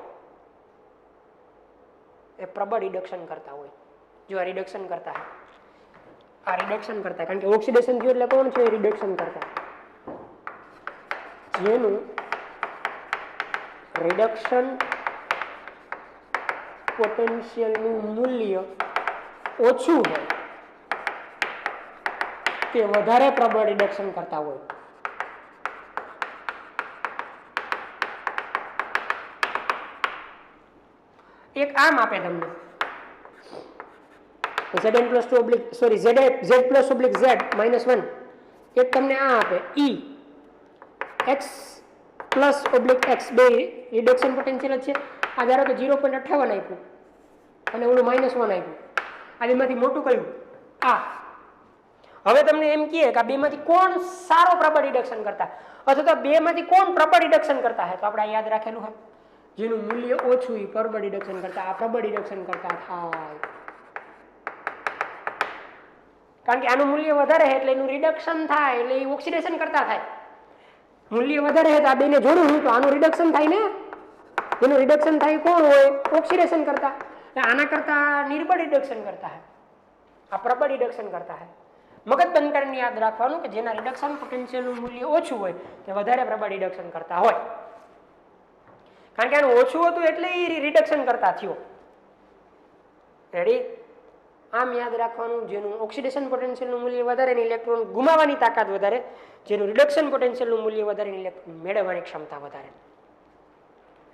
Speaker 1: એ પ્રબળ રિડક્શન કરતા હોય. જો આ રિડક્શન કરતા હોય, આ રિડક્શન કરતા, કારણ કે ઓક્સિડેશન થયું એટલે કોણ છે? રિડક્શન કરતા. જેનું રિડક્શન પોટેન્શિયલનું મૂલ્ય ઓછું હોય તે વધારે પ્રબળ રિડક્શન કરતા હોય. એક આમ આપે તમને Z+/Z એક તમને આ આપે E(x + x) બે રિડક્શન પોટેન્શિયલ છે. આ ધારો કે 0.58 આપ્યું અને ઓલું -1 આપ્યું. આ બેમાંથી મોટું કયું? આ. હવે તમને એમ કહે કે આ બેમાંથી કોણ સારો પ્રબળ રિડક્શન કરતા, અથવા તો બેમાંથી કોણ પ્રબળ રિડક્શન કરતા હે? તો આપણે યાદ રાખેલું છે જેનું મૂલ્ય ઓછું એ પ્રબળ રિડક્શન કરતા, આ પ્રબળ રિડક્શન કરતા થાય. કારણ કે આનું મૂલ્ય વધારે છે એટલે એનું રિડક્શન થાય, એટલે એ ઓક્સિડેશન કરતા થાય. મૂલ્ય વધારે છે તો આ બેને જોડું હું તો આનું રિડક્શન થાય ને. જેનું રિડક્શન થાય કોણ હોય? ઓક્સિડેશન કરતા. આના કરતા નિર્બળ રિડક્શન કરતા હે, આ પ્રબળ રિડક્શન કરતા હે. મગજ બંધ કરીને યાદ રાખવાનું કે જેના રિડક્શન પોટેન્શિયલનું મૂલ્ય ઓછું હોય તે વધારે પ્રબળ રિડક્શન કરતા હોય. કારણ કે આનું ઓછું હતું એટલે એ રિડક્શન કરતા થયો. રેડી? આમ યાદ રાખવાનું, જેનું ઓક્સિડેશન પોટેન્શિયલનું મૂલ્ય વધારે ને ઇલેક્ટ્રોન ગુમાવવાની તાકાત વધારે, જેનું રિડક્શન પોટેન્શિયલનું મૂલ્ય વધારે ને ઇલેક્ટ્રોન મેળવવાની ક્ષમતા વધારે.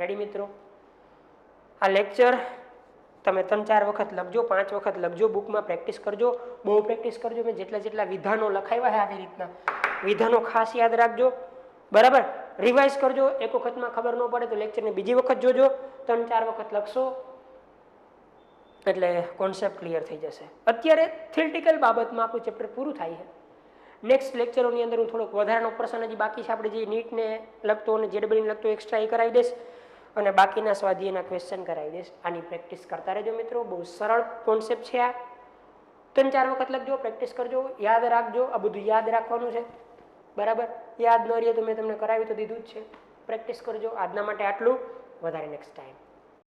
Speaker 1: રેડી મિત્રો? આ લેક્ચર તમે 3-4 વખત લખજો, 5 વખત લખજો, બુકમાં પ્રેક્ટિસ કરજો, બહુ પ્રેક્ટિસ કરજો. મેં જેટલા વિધાનો લખાવ્યા છે આવી રીતના વિધાનો ખાસ યાદ રાખજો. બરાબર? રિવાઇઝ કરજો. એક વખતમાં ખબર ન પડે તો લેક્ચરને બીજી વખત જોજો. 3-4 વખત લખશો એટલે કોન્સેપ્ટ ક્લિયર થઈ જશે. અત્યારે થિયરિટિકલ બાબતમાં આપણું ચેપ્ટર પૂરું થાય છે. નેક્સ્ટ લેક્ચરોની અંદર હું થોડોક વધારાનો પ્રશ્ન હજી બાકી છે, આપણે જે નીટને લગતો અને JEE લગતો એક્સ્ટ્રા એ કરાવી દઈશ અને બાકીના સ્વાધ્યાયના ક્વેશ્ચન કરાવી દઈશ. આની પ્રેક્ટિસ કરતા રહેજો મિત્રો. બહુ સરળ કોન્સેપ્ટ છે આ. 3-4 વખત લખજો, પ્રેક્ટિસ કરજો, યાદ રાખજો. આ બધું યાદ રાખવાનું છે. બરાબર? યાદ ન રહે તો મેં તમને કરાવી તો દીધું જ છે. પ્રેક્ટિસ કરજો. આજના માટે આટલું. વધારે નેક્સ્ટ ટાઈમ.